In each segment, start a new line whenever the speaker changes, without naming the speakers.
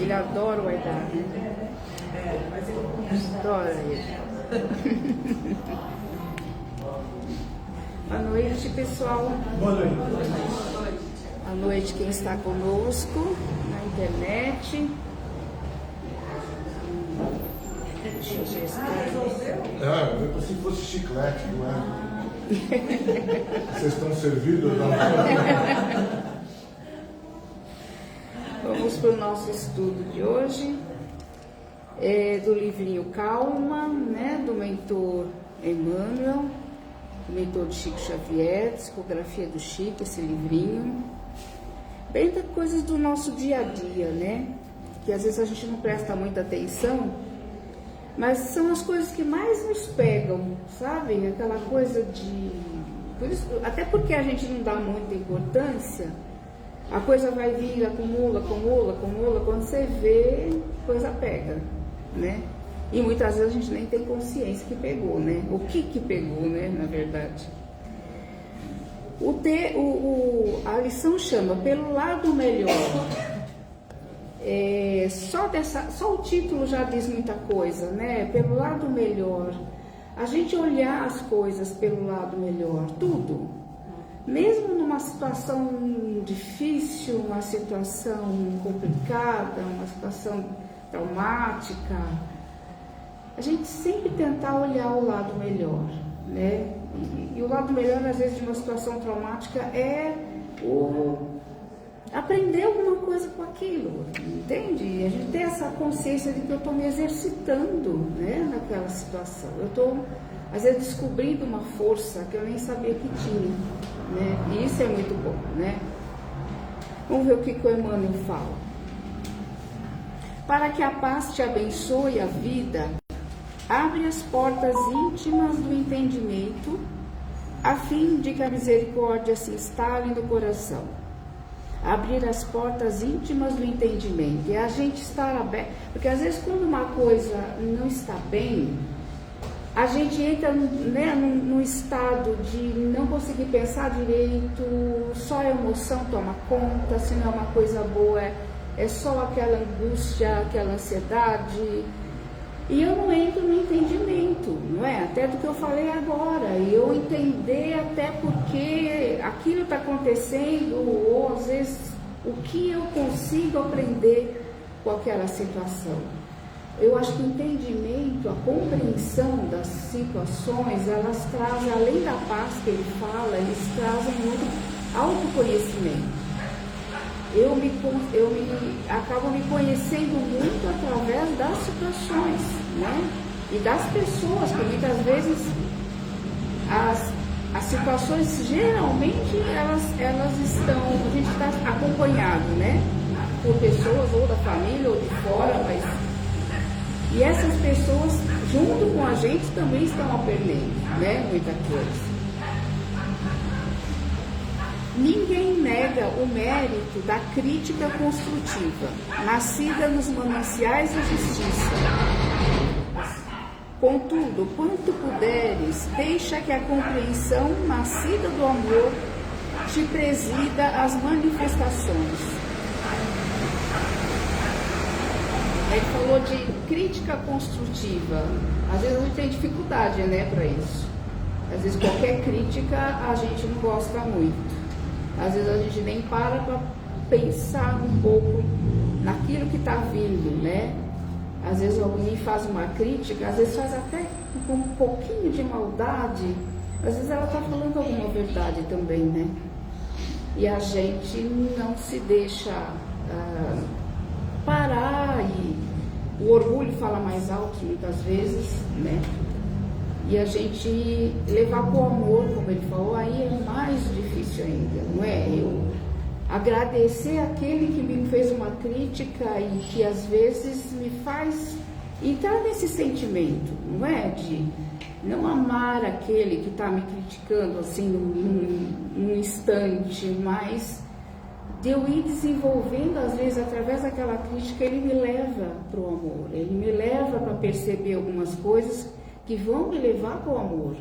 Ele adora o Aidar, né?
Mas ele
Adora ele. Boa noite, pessoal.
Boa noite.
Boa noite quem está conosco na internet. Deixa eu ver se
Eu pensei que fosse chiclete, não é? Vocês estão servidos? Não?
Vamos para o nosso estudo de hoje, do livrinho Calma, né, do mentor Emmanuel, do mentor de Chico Xavier, Psicografia do Chico, esse livrinho. Bem das coisas do nosso dia a dia, né, que às vezes a gente não presta muita atenção, mas são as coisas que mais nos pegam, sabe? Aquela coisa de... Por isso, até porque a gente não dá muita importância, a coisa vai vir, acumula, quando você vê, a coisa pega, né? E muitas vezes a gente nem tem consciência que pegou, né? O que pegou, né, na verdade. A lição chama Pelo Lado Melhor. Só o título já diz muita coisa, né? Pelo lado melhor. A gente olhar as coisas pelo lado melhor, tudo. Mesmo numa situação difícil, uma situação complicada, uma situação traumática, a gente sempre tentar olhar o lado melhor, né? E o lado melhor, às vezes, de uma situação traumática é aprender alguma coisa com aquilo, entende? E a gente tem essa consciência de que eu estou me exercitando, né, naquela situação. Eu estou, às vezes, descobrindo uma força que eu nem sabia que tinha, né? E isso é muito bom, né? Vamos ver o que o Emmanuel fala. Para que a paz te abençoe a vida, abre as portas íntimas do entendimento, a fim de que a misericórdia se instale no coração. Abrir as portas íntimas do entendimento, é a gente estar aberto, porque às vezes quando uma coisa não está bem, a gente entra, né, num estado de não conseguir pensar direito, só a emoção toma conta, se não é uma coisa boa, é só aquela angústia, aquela ansiedade, e eu não entro no entendimento, não é? Até do que eu falei agora, e eu entender até porque aquilo está acontecendo, ou às vezes o que eu consigo aprender com aquela situação. Eu acho que o entendimento, a compreensão das situações, elas trazem, além da paz que ele fala, eles trazem muito autoconhecimento. Eu acabo me conhecendo muito através das situações, né? E das pessoas, que muitas vezes as situações, geralmente, elas estão, a gente está acompanhado, né? Por pessoas, ou da família, ou de fora, mas... E essas pessoas, junto com a gente, também estão aprendendo, né? Muita coisa. Ninguém nega o mérito da crítica construtiva, nascida nos mananciais da justiça. Contudo, quanto puderes, deixa que a compreensão nascida do amor te presida as manifestações. Ele falou de crítica construtiva. Às vezes a gente tem dificuldade, né, para isso. Às vezes qualquer crítica a gente não gosta muito. Às vezes a gente nem para pensar um pouco naquilo que está vindo, né? Às vezes alguém faz uma crítica, às vezes faz até com um pouquinho de maldade, às vezes ela está falando alguma verdade também, né? E a gente não se deixa parar, e o orgulho fala mais alto muitas vezes, né? E a gente levar para o amor, como ele falou, aí é mais difícil ainda, não é? Eu agradecer aquele que me fez uma crítica e que às vezes me faz entrar nesse sentimento, não é? De não amar aquele que está me criticando assim num instante, mas de eu ir desenvolvendo, às vezes, através daquela crítica, ele me leva para o amor, ele me leva para perceber algumas coisas que vão me levar para o amor,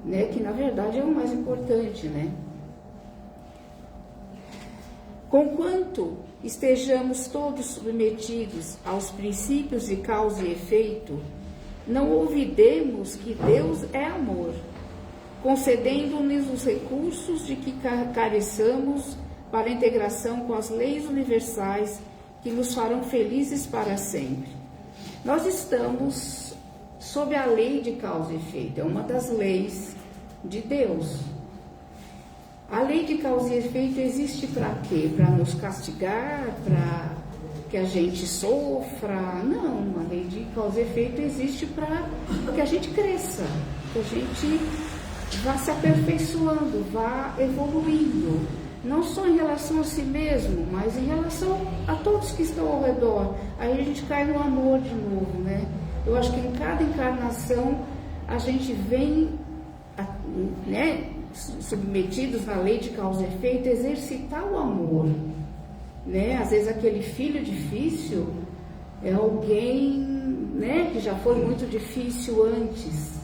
né? Que na verdade é o mais importante, né? Conquanto estejamos todos submetidos aos princípios de causa e efeito, não olvidemos que Deus é amor, concedendo-nos os recursos de que careçamos para a integração com as leis universais que nos farão felizes para sempre. Nós estamos sob a lei de causa e efeito, é uma das leis de Deus. A lei de causa e efeito existe para quê? Para nos castigar, para que a gente sofra? Não, a lei de causa e efeito existe para que a gente cresça, que a gente vá se aperfeiçoando, vá evoluindo. Não só em relação a si mesmo, mas em relação a todos que estão ao redor. Aí a gente cai no amor de novo, né? Eu acho que em cada encarnação a gente vem, né, submetidos na lei de causa e efeito, exercitar o amor, né? Às vezes aquele filho difícil é alguém, né, que já foi muito difícil antes,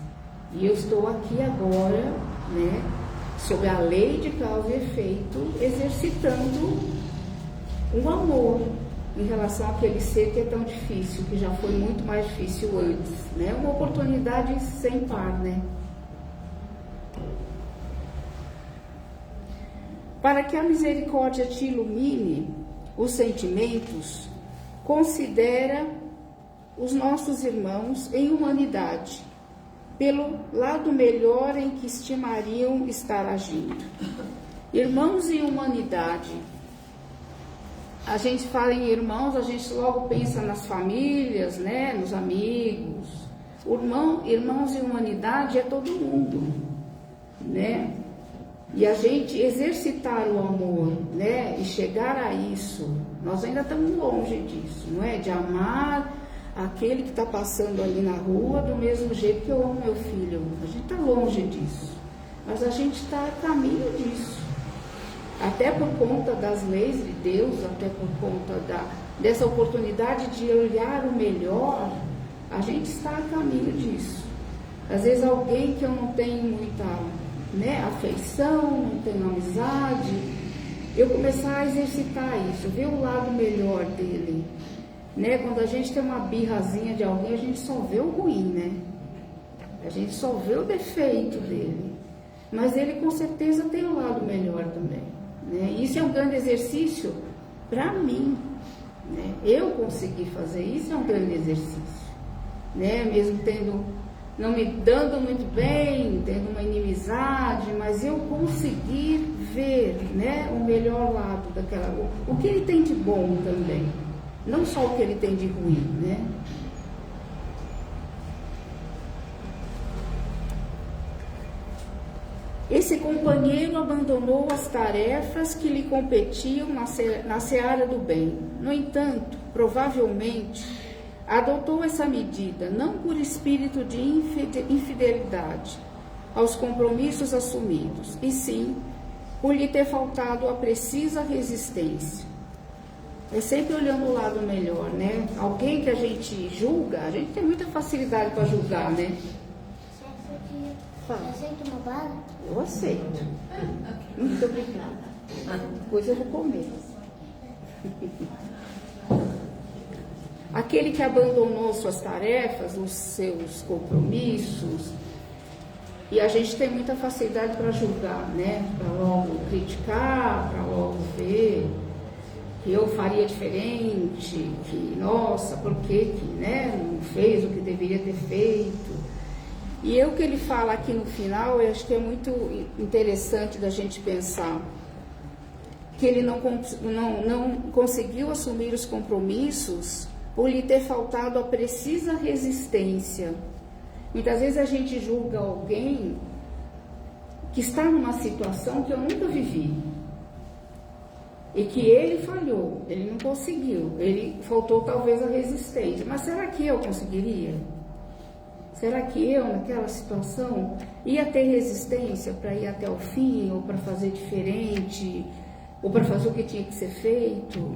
e eu estou aqui agora, né, sob a lei de causa e efeito, exercitando o amor em relação àquele ser que é tão difícil, que já foi muito mais difícil antes, né? Uma oportunidade sem par, né? Para que a misericórdia te ilumine os sentimentos, considera os nossos irmãos em humanidade, pelo lado melhor em que estimariam estar agindo. Irmãos em humanidade. A gente fala em irmãos, a gente logo pensa nas famílias, né, nos amigos. Irmãos em humanidade é todo mundo, né? E a gente exercitar o amor, né, e chegar a isso, nós ainda estamos longe disso, não é? De amar aquele que está passando ali na rua do mesmo jeito que eu amo meu filho. A gente está longe disso, mas a gente está a caminho disso. Até por conta das leis de Deus, até por conta dessa oportunidade de olhar o melhor, a gente está a caminho disso. Às vezes alguém que eu não tenho muita, né, afeição, não tenho amizade, eu começar a exercitar isso, ver o lado melhor dele, né? Quando a gente tem uma birrazinha de alguém, a gente só vê o ruim, né? A gente só vê o defeito dele, mas ele com certeza tem o lado melhor também, né? Isso é um grande exercício para mim, né? Eu conseguir fazer isso é um grande exercício, né? Mesmo não me dando muito bem, tendo uma inimizade, mas eu conseguir ver, né, o melhor lado daquela, o que ele tem de bom também, não só o que ele tem de ruim, né? Esse companheiro abandonou as tarefas que lhe competiam na seara do bem. No entanto, provavelmente, adotou essa medida não por espírito de infidelidade aos compromissos assumidos, e sim por lhe ter faltado a precisa resistência. É sempre olhando o lado melhor, né? Alguém que a gente julga, a gente tem muita facilidade para julgar, né?
Você aceita uma bala?
Eu aceito. Muito obrigada. Depois eu vou comer. Aquele que abandonou suas tarefas, os seus compromissos, e a gente tem muita facilidade para julgar, né? Para logo criticar, para logo ver que eu faria diferente, que, nossa, por que, né, não fez o que deveria ter feito. E o que ele fala aqui no final, eu acho que é muito interessante da gente pensar, que ele não conseguiu assumir os compromissos por lhe ter faltado a precisa resistência. Muitas vezes a gente julga alguém que está numa situação que eu nunca vivi, e que ele falhou, ele não conseguiu, ele faltou talvez a resistência. Mas será que eu conseguiria? Será que eu, naquela situação, ia ter resistência para ir até o fim, ou para fazer diferente, ou para fazer o que tinha que ser feito?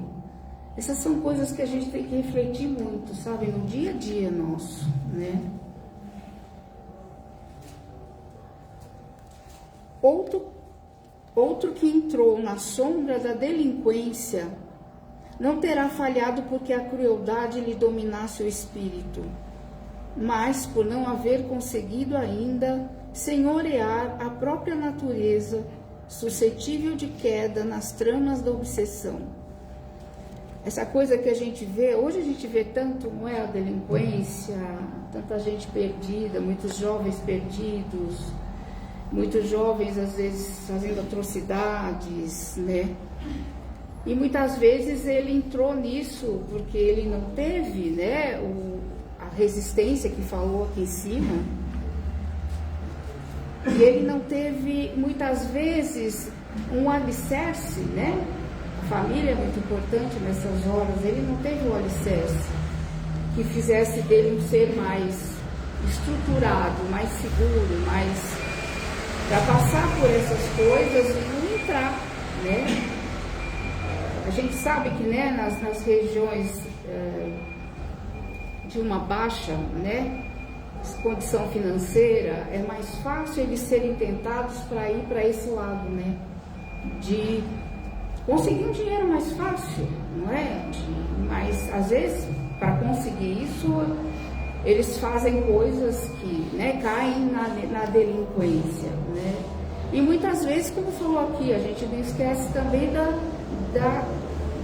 Essas são coisas que a gente tem que refletir muito, sabe, no dia a dia nosso, né? Outro que entrou na sombra da delinquência não terá falhado porque a crueldade lhe dominasse o espírito, mas por não haver conseguido ainda senhorear a própria natureza, suscetível de queda nas tramas da obsessão. Essa coisa que a gente vê, hoje a gente vê tanto, não é, a delinquência, tanta gente perdida, muitos jovens perdidos, muitos jovens às vezes fazendo atrocidades, né? E muitas vezes ele entrou nisso porque ele não teve, né, a resistência que falou aqui em cima. E ele não teve, muitas vezes, um alicerce, né? A família é muito importante nessas horas. Ele não teve um alicerce que fizesse dele um ser mais estruturado, mais seguro, mais para passar por essas coisas e não entrar, né? A gente sabe que, né, nas regiões de uma baixa, né, condição financeira, é mais fácil eles serem tentados para ir para esse lado, né? De conseguir um dinheiro mais fácil, não é? Mas às vezes, para conseguir isso, eles fazem coisas que, né, caem na delinquência, né? E muitas vezes, como falou aqui, a gente não esquece também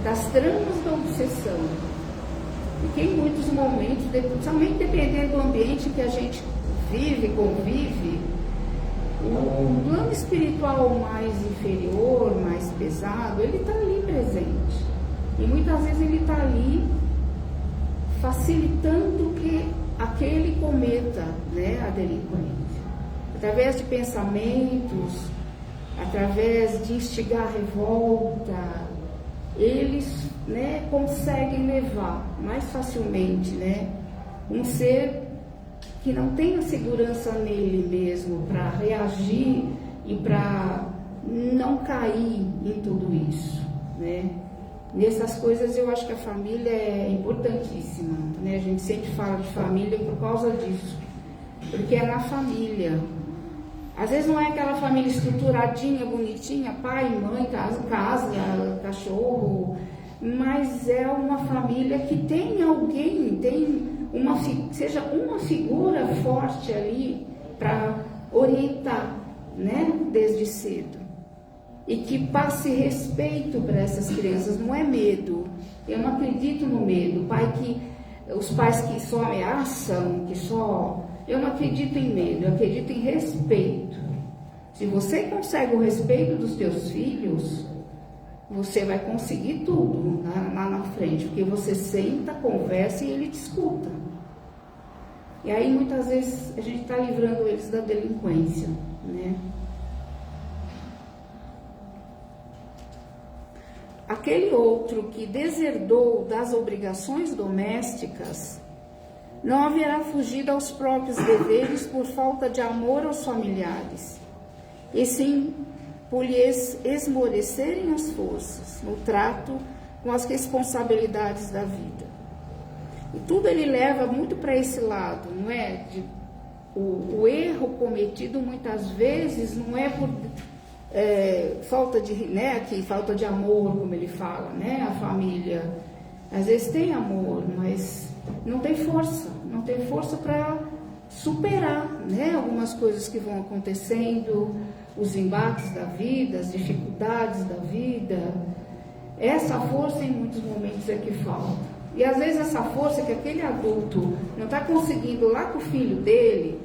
das tramas da obsessão. Porque em muitos momentos, somente dependendo do ambiente que a gente vive, convive, o plano espiritual mais inferior, mais pesado, ele está ali presente. E muitas vezes ele está ali facilitando que aquele cometa, né, a delinquência. Através de pensamentos, através de instigar revolta, eles, né, conseguem levar mais facilmente, né, um ser que não tem a segurança nele mesmo para reagir e para não cair em tudo isso, né? Nessas coisas eu acho que a família é importantíssima, né? A gente sempre fala de família por causa disso, porque é na família. Às vezes não é aquela família estruturadinha, bonitinha, pai, mãe, casa, cachorro, mas é uma família que tem alguém, seja uma figura forte ali para orientar, né, desde cedo. E que passe respeito para essas crianças, não é medo. Eu não acredito no medo. Os pais que só ameaçam, eu não acredito em medo, eu acredito em respeito. Se você consegue o respeito dos teus filhos, você vai conseguir tudo lá na frente, porque você senta, conversa e ele te escuta. E aí muitas vezes a gente está livrando eles da delinquência, né? Aquele outro que deserdou das obrigações domésticas não haverá fugido aos próprios deveres por falta de amor aos familiares, e sim por lhes esmorecerem as forças no trato com as responsabilidades da vida. E tudo ele leva muito para esse lado, não é? O erro cometido muitas vezes não é por falta de amor, como ele fala, né? A família às vezes tem amor, mas não tem força para superar, né, algumas coisas que vão acontecendo, os embates da vida, as dificuldades da vida. Essa força em muitos momentos é que falta. E às vezes essa força que aquele adulto não está conseguindo lá com o filho dele,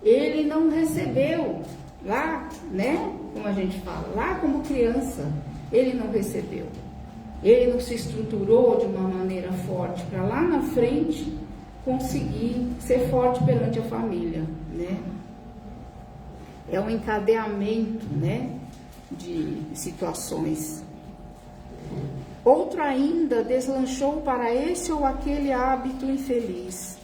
ele não recebeu lá, né, como a gente fala, lá como criança, ele não recebeu. Ele não se estruturou de uma maneira forte para lá na frente conseguir ser forte perante a família, né? É um encadeamento, né, de situações. Outro ainda deslanchou para esse ou aquele hábito infeliz,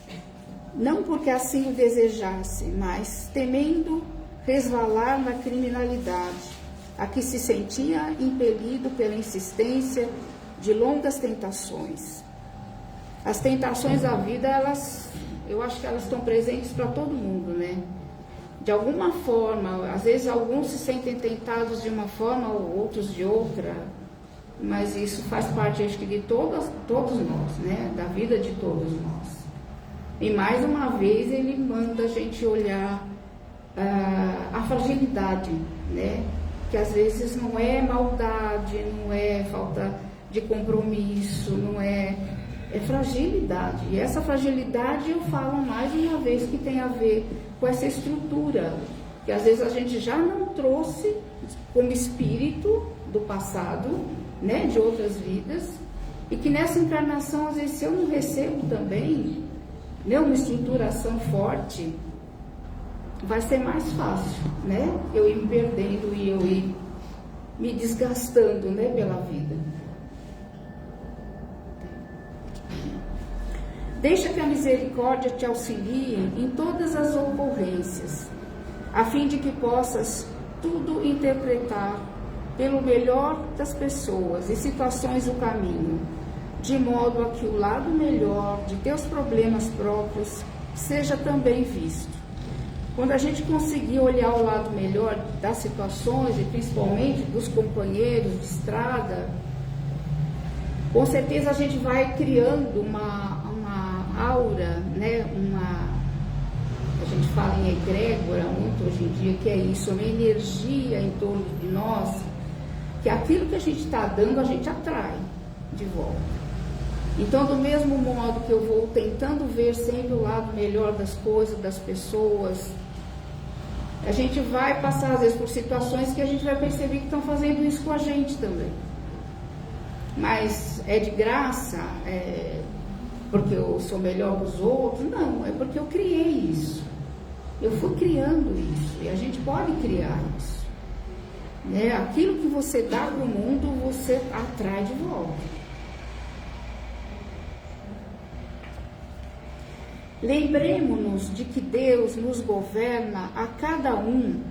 não porque assim o desejasse, mas temendo resvalar na criminalidade, a que se sentia impelido pela insistência de longas tentações. As tentações da vida, eu acho que elas estão presentes para todo mundo, né? de alguma forma, às vezes alguns se sentem tentados de uma forma, outros de outra, mas isso faz parte, acho que, de todos nós, né? Da vida de todos nós. E mais uma vez ele manda a gente olhar a fragilidade, né? Que às vezes não é maldade, não é falta de compromisso, não é fragilidade. E essa fragilidade eu falo mais uma vez que tem a ver com essa estrutura, que às vezes a gente já não trouxe como espírito do passado, né, de outras vidas, e que nessa encarnação, às vezes, se eu não recebo também, né, uma estruturação forte, vai ser mais fácil, né, eu ir me perdendo e eu ir me desgastando, né, pela vida. Deixa que a misericórdia te auxilie em todas as ocorrências, a fim de que possas tudo interpretar pelo melhor das pessoas e situações do caminho, de modo a que o lado melhor de teus problemas próprios seja também visto. Quando a gente conseguir olhar o lado melhor das situações e principalmente dos companheiros de estrada, com certeza a gente vai criando uma aura, né? A gente fala em egrégora muito hoje em dia, que é isso, uma energia em torno de nós, que aquilo que a gente está dando, a gente atrai de volta. Então, do mesmo modo que eu vou tentando ver sempre o lado melhor das coisas, das pessoas, a gente vai passar, às vezes, por situações que a gente vai perceber que estão fazendo isso com a gente também. Mas é de graça? Porque eu sou melhor que os outros? Não, é porque eu criei isso. Eu fui criando isso. E a gente pode criar isso. Né? Aquilo que você dá para o mundo, você atrai de volta. Lembremos-nos de que Deus nos governa a cada um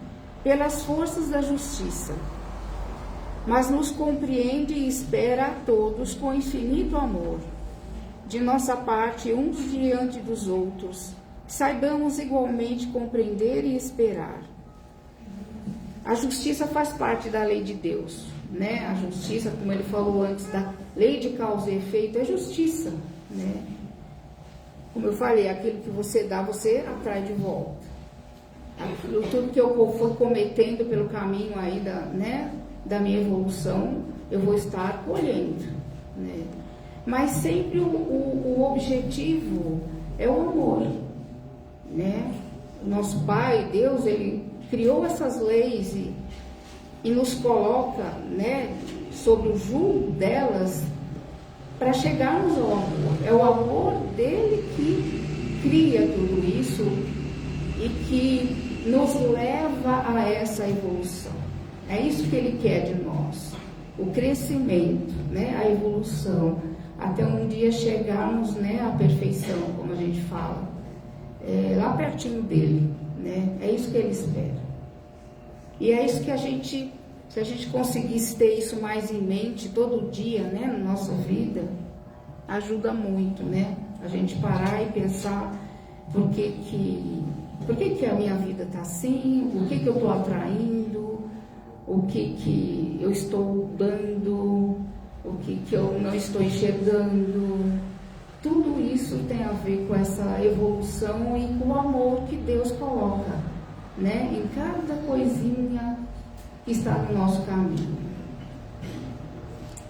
pelas forças da justiça, mas nos compreende e espera a todos com infinito amor. De nossa parte, uns diante dos outros, saibamos igualmente compreender e esperar. A justiça faz parte da lei de Deus, né? A justiça, como ele falou antes, da lei de causa e efeito, é justiça, né? Como eu falei, aquilo que você dá, você atrai de volta. Aquilo, tudo que eu for cometendo pelo caminho aí da minha evolução, eu vou estar colhendo, né? Mas sempre o objetivo é o amor, né? O nosso Pai, Deus, Ele criou essas leis e nos coloca, né, sobre o jugo delas para chegarmos ao amor. É o amor dele que cria tudo isso e que nos leva a essa evolução. É isso que ele quer de nós, o crescimento, né, a evolução, até um dia chegarmos, né, à perfeição, como a gente fala, lá pertinho dele, né? É isso que ele espera. E é isso que se a gente conseguisse ter isso mais em mente todo dia, né, na nossa vida, ajuda muito, né? A gente parar e pensar por que a minha vida está assim, o que eu estou atraindo, o que eu estou dando, o que eu não estou enxergando. Tudo isso tem a ver com essa evolução e com o amor que Deus coloca, né, em cada coisinha que está no nosso caminho,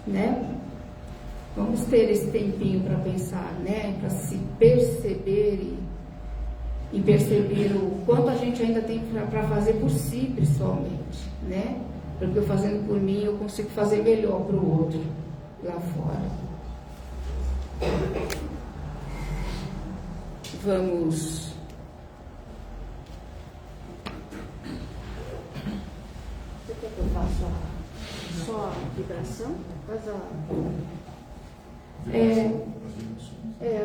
né? Vamos ter esse tempinho para pensar, né, para se perceber e perceber o quanto a gente ainda tem para fazer por si, principalmente, né? Porque eu fazendo por mim, eu consigo fazer melhor para o outro lá fora. Vamos. Você quer que eu faça só a vibração? Faz a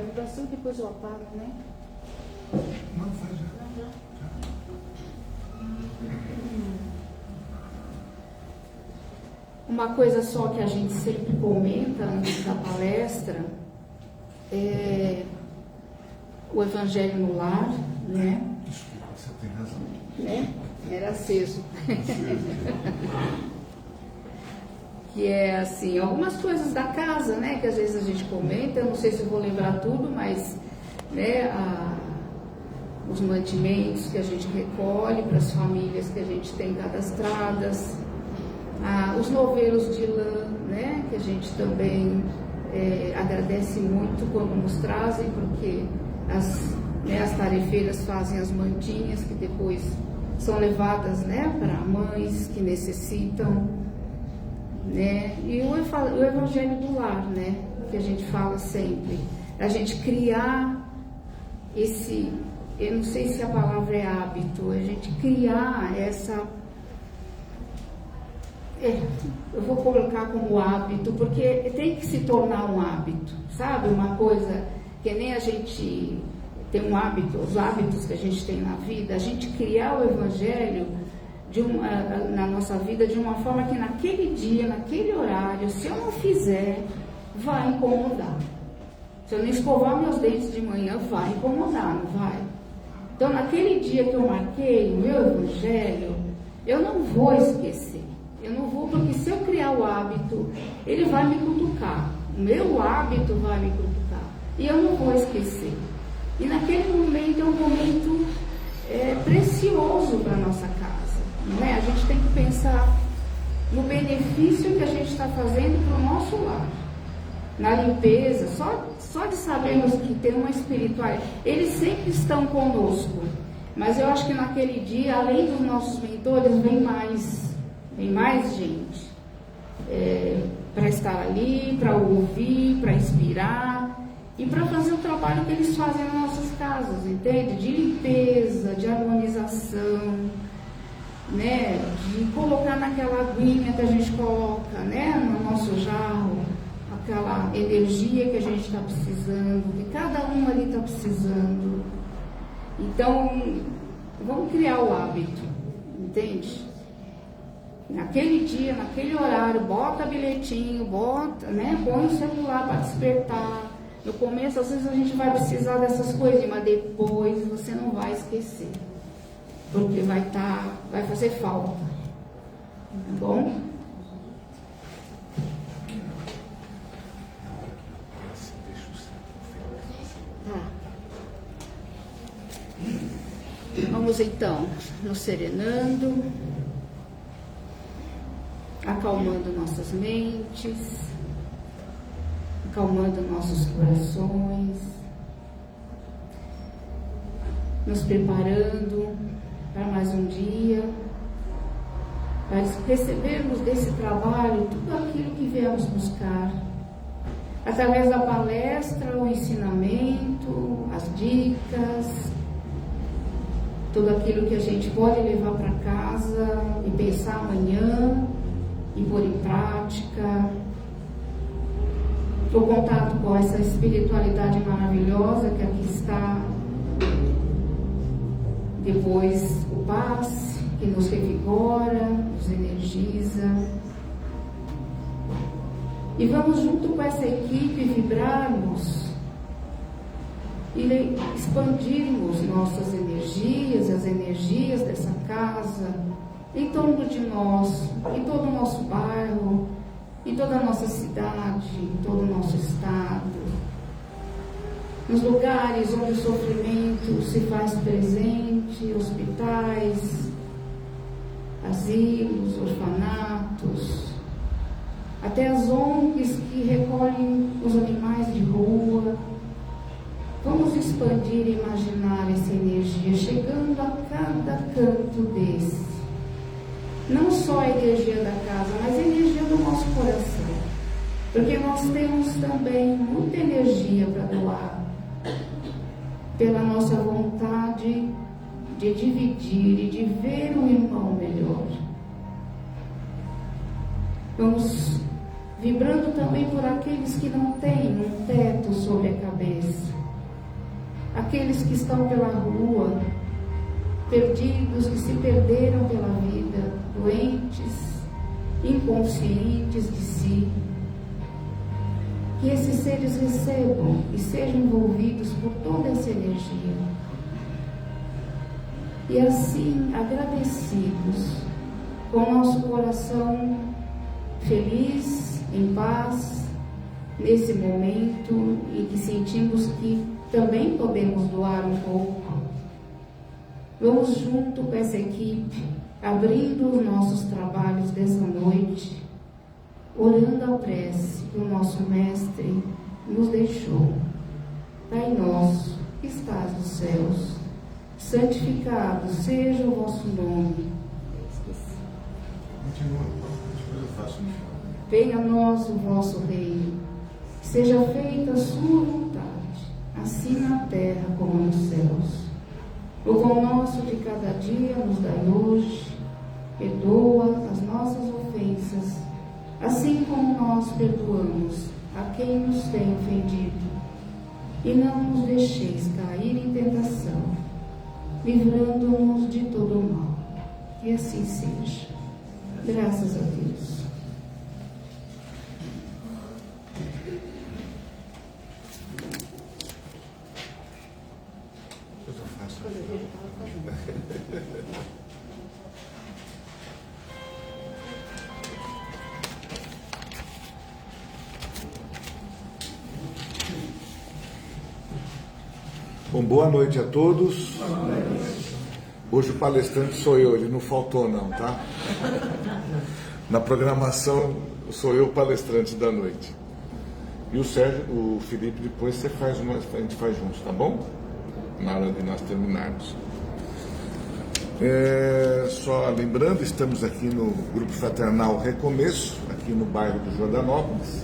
vibração, depois eu apago, né?
Não, faz já.
Uma coisa só que a gente sempre comenta antes da palestra é o Evangelho no Lar, né?
Desculpa, você Tem razão.
Né? Era aceso. Que é assim, algumas coisas da casa, né? Que às vezes a gente comenta, eu não sei se eu vou lembrar tudo, mas né, os mantimentos que a gente recolhe para as famílias que a gente tem cadastradas, os novelos de lã, né? Que a gente também agradece muito quando nos trazem, porque as tarefeiras fazem as mantinhas que depois são levadas, né, para mães que necessitam, né? E o Evangelho do Lar, né, que a gente fala sempre, a gente criar esse, eu não sei se a palavra é hábito, a gente criar essa, eu vou colocar como hábito, porque tem que se tornar um hábito, sabe? Uma coisa que nem a gente tem um hábito, os hábitos que a gente tem na vida, a gente criar o Evangelho na nossa vida de uma forma que naquele dia, naquele horário, se eu não fizer, vai incomodar. Se eu não escovar meus dentes de manhã, vai incomodar, não vai? Então, naquele dia que eu marquei o meu Evangelho, eu não vou esquecer. Eu não vou, porque se eu criar o hábito, ele vai me cutucar. O meu hábito vai me cutucar. E eu não vou esquecer. E naquele momento é um momento precioso para a nossa casa. Não é? A gente tem que pensar no benefício que a gente está fazendo para o nosso lar. Na limpeza, só de sabermos que tem uma espiritualidade, eles sempre estão conosco. Mas eu acho que naquele dia, além dos nossos mentores, vem mais gente para estar ali, para ouvir, para inspirar e para fazer o trabalho que eles fazem nas nossas casas, entende? De limpeza, de harmonização, né? De colocar naquela aguinha que a gente coloca, né? No nosso jarro, aquela energia que a gente está precisando, que cada um ali está precisando. Então, vamos criar o hábito, entende? Naquele dia, naquele horário, bota bilhetinho, né? Põe o celular para despertar. No começo, às vezes a gente vai precisar dessas coisas, mas depois você não vai esquecer, porque vai fazer falta, tá bom? Vamos então nos serenando, acalmando nossas mentes, acalmando nossos corações, nos preparando para mais um dia, para recebermos desse trabalho tudo aquilo que viemos buscar, através da palestra, o ensinamento, as dicas, tudo aquilo que a gente pode levar para casa e pensar amanhã e pôr em prática. O contato com essa espiritualidade maravilhosa que aqui está. Depois o passe que nos revigora, nos energiza. E vamos junto com essa equipe vibrarmos e expandirmos nossas energias, as energias dessa casa, em torno de nós, em todo o nosso bairro, em toda a nossa cidade, em todo o nosso estado, nos lugares onde o sofrimento se faz presente, hospitais, asilos, orfanatos, até as ONGs que recolhem os animais de rua. Vamos expandir e imaginar essa energia chegando a cada canto desse. Não só a energia da casa, mas a energia do nosso coração. Porque nós temos também muita energia para doar, pela nossa vontade de dividir e de ver o irmão melhor. Vamos vibrando também por aqueles que não têm um teto sobre a cabeça, aqueles que estão pela rua, perdidos, que se perderam pela vida, doentes, inconscientes de si. Que esses seres recebam e sejam envolvidos por toda essa energia. E assim, agradecidos, com nosso coração feliz, em paz, nesse momento em que sentimos que também podemos doar um pouco, vamos junto com essa equipe, abrindo os nossos trabalhos dessa noite, orando a prece que o nosso Mestre nos deixou. Pai nosso, que estás nos céus, santificado seja o vosso nome. Venha a nós o vosso reino, seja feita a sua vontade, assim na terra como nos céus. O pão nosso de cada dia nos dai hoje, perdoa as nossas ofensas, assim como nós perdoamos a quem nos tem ofendido. E não nos deixeis cair em tentação, livrando-nos de todo o mal. Que assim seja. Graças a Deus.
Bom, boa noite a todos. Hoje o palestrante sou eu, ele não faltou não, tá? Na programação sou eu o palestrante da noite. E o Sérgio, o Felipe, depois você faz a gente faz juntos, tá bom? Na hora de nós terminarmos. Só lembrando, estamos aqui no Grupo Fraternal Recomeço, aqui no bairro do Jordanópolis.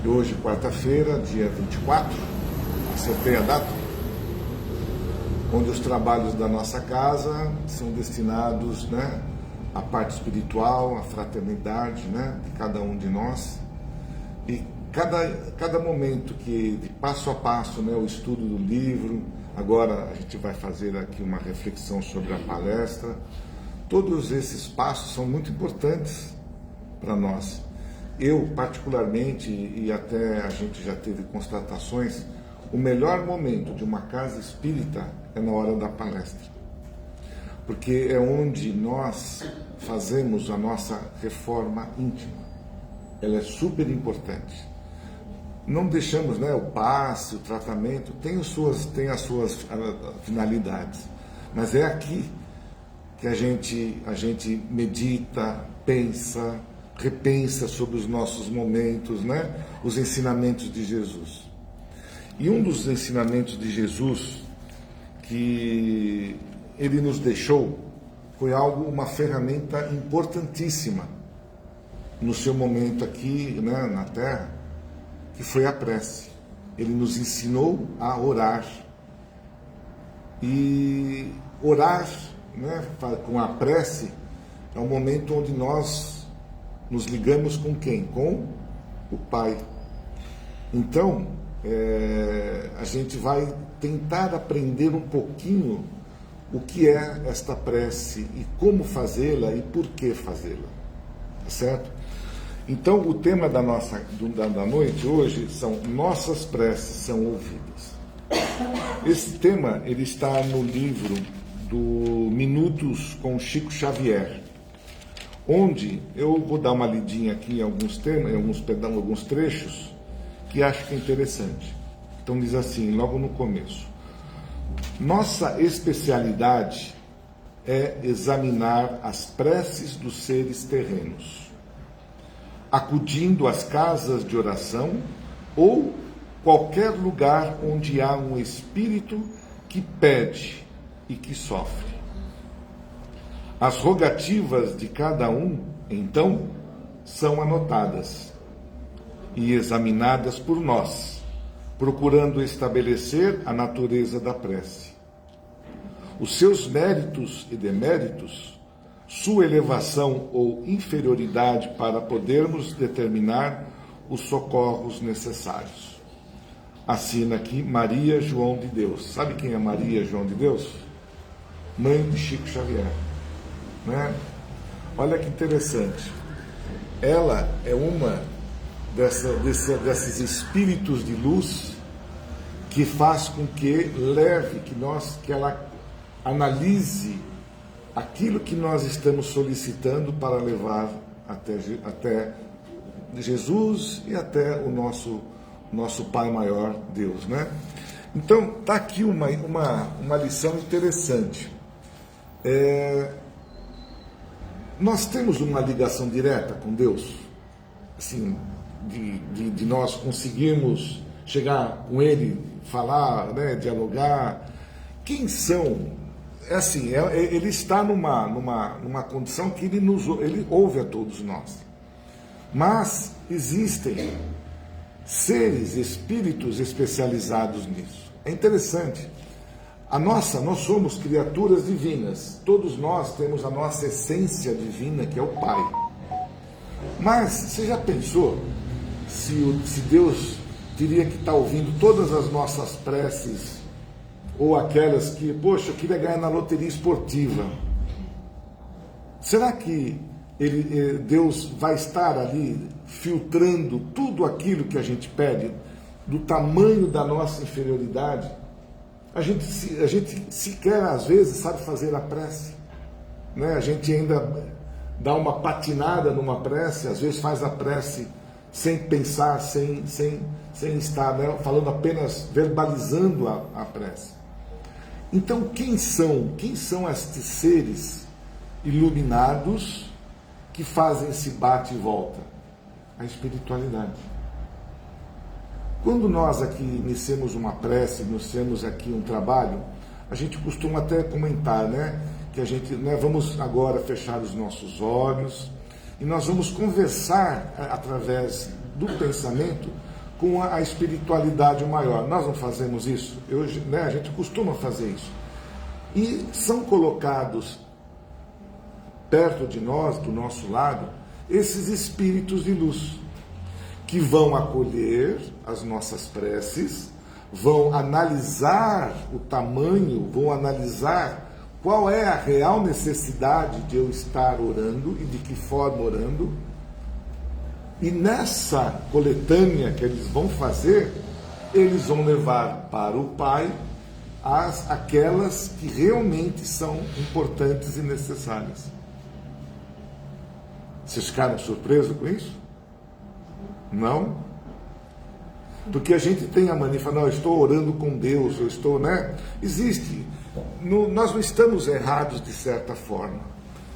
E hoje, quarta-feira, dia 24, acertei a data, onde os trabalhos da nossa casa são destinados, né, à parte espiritual, à fraternidade, né, de cada um de nós. E cada momento que, de passo a passo, né, o estudo do livro, agora a gente vai fazer aqui uma reflexão sobre a palestra, todos esses passos são muito importantes para nós. Eu, particularmente, e até a gente já teve constatações, o melhor momento de uma casa espírita é na hora da palestra, porque é onde nós fazemos a nossa reforma íntima. Ela é super importante. Não deixamos, né, o passe, o tratamento, tem as suas finalidades, mas é aqui que a gente medita, pensa, repensa sobre os nossos momentos, né, os ensinamentos de Jesus. E um dos ensinamentos de Jesus que ele nos deixou foi uma ferramenta importantíssima no seu momento aqui, né, na Terra, que foi a prece. Ele nos ensinou a orar. E orar, né, com a prece é um momento onde nós nos ligamos com quem? Com o Pai. Então, a gente vai tentar aprender um pouquinho o que é esta prece e como fazê-la e por que fazê-la, certo? Então, o tema da noite hoje são Nossas Preces São Ouvidas. Esse tema ele está no livro do Minutos com Chico Xavier, onde eu vou dar uma lidinha aqui em alguns temas, em alguns trechos, que acho que é interessante. Então diz assim, logo no começo: nossa especialidade é examinar as preces dos seres terrenos, acudindo às casas de oração ou qualquer lugar onde há um espírito que pede e que sofre. As rogativas de cada um, então, são anotadas e examinadas por nós, procurando estabelecer a natureza da prece, os seus méritos e deméritos, sua elevação ou inferioridade para podermos determinar os socorros necessários. Assina aqui Maria João de Deus. Sabe quem é Maria João de Deus? Mãe de Chico Xavier, né? Olha que interessante. Ela é uma desses espíritos de luz que faz com que ela analise aquilo que nós estamos solicitando para levar até Jesus e até o nosso Pai maior, Deus, né? Então, está aqui uma lição interessante. Nós temos uma ligação direta com Deus, assim, de nós conseguirmos chegar com Ele, falar, né, dialogar. Quem são? Assim, ele está numa condição que ele ouve a todos nós. Mas existem seres, espíritos especializados nisso. É interessante. Nós somos criaturas divinas. Todos nós temos a nossa essência divina, que é o Pai. Mas você já pensou se Deus teria que estar ouvindo todas as nossas preces, ou aquelas que, poxa, eu queria ganhar na loteria esportiva? Será que Deus vai estar ali filtrando tudo aquilo que a gente pede, do tamanho da nossa inferioridade? A gente sequer, às vezes, sabe fazer a prece, né? A gente ainda dá uma patinada numa prece, às vezes faz a prece sem pensar, sem estar, né, falando apenas, verbalizando a prece. Então, quem são estes seres iluminados que fazem esse bate e volta? A espiritualidade. Quando nós aqui iniciamos uma prece, iniciamos aqui um trabalho, a gente costuma até comentar, né, que a gente, né, vamos agora fechar os nossos olhos e nós vamos conversar através do pensamento com a espiritualidade maior. Nós não fazemos isso? Né, a gente costuma fazer isso. E são colocados perto de nós, do nosso lado, esses espíritos de luz, que vão acolher as nossas preces, vão analisar o tamanho, vão analisar qual é a real necessidade de eu estar orando e de que forma orando. E nessa coletânea que eles vão fazer, eles vão levar para o Pai aquelas que realmente são importantes e necessárias. Vocês ficaram surpresos com isso? Não? Porque a gente tem a mania de falar, não, eu estou orando com Deus, eu estou, né? Existe. Nós não estamos errados de certa forma.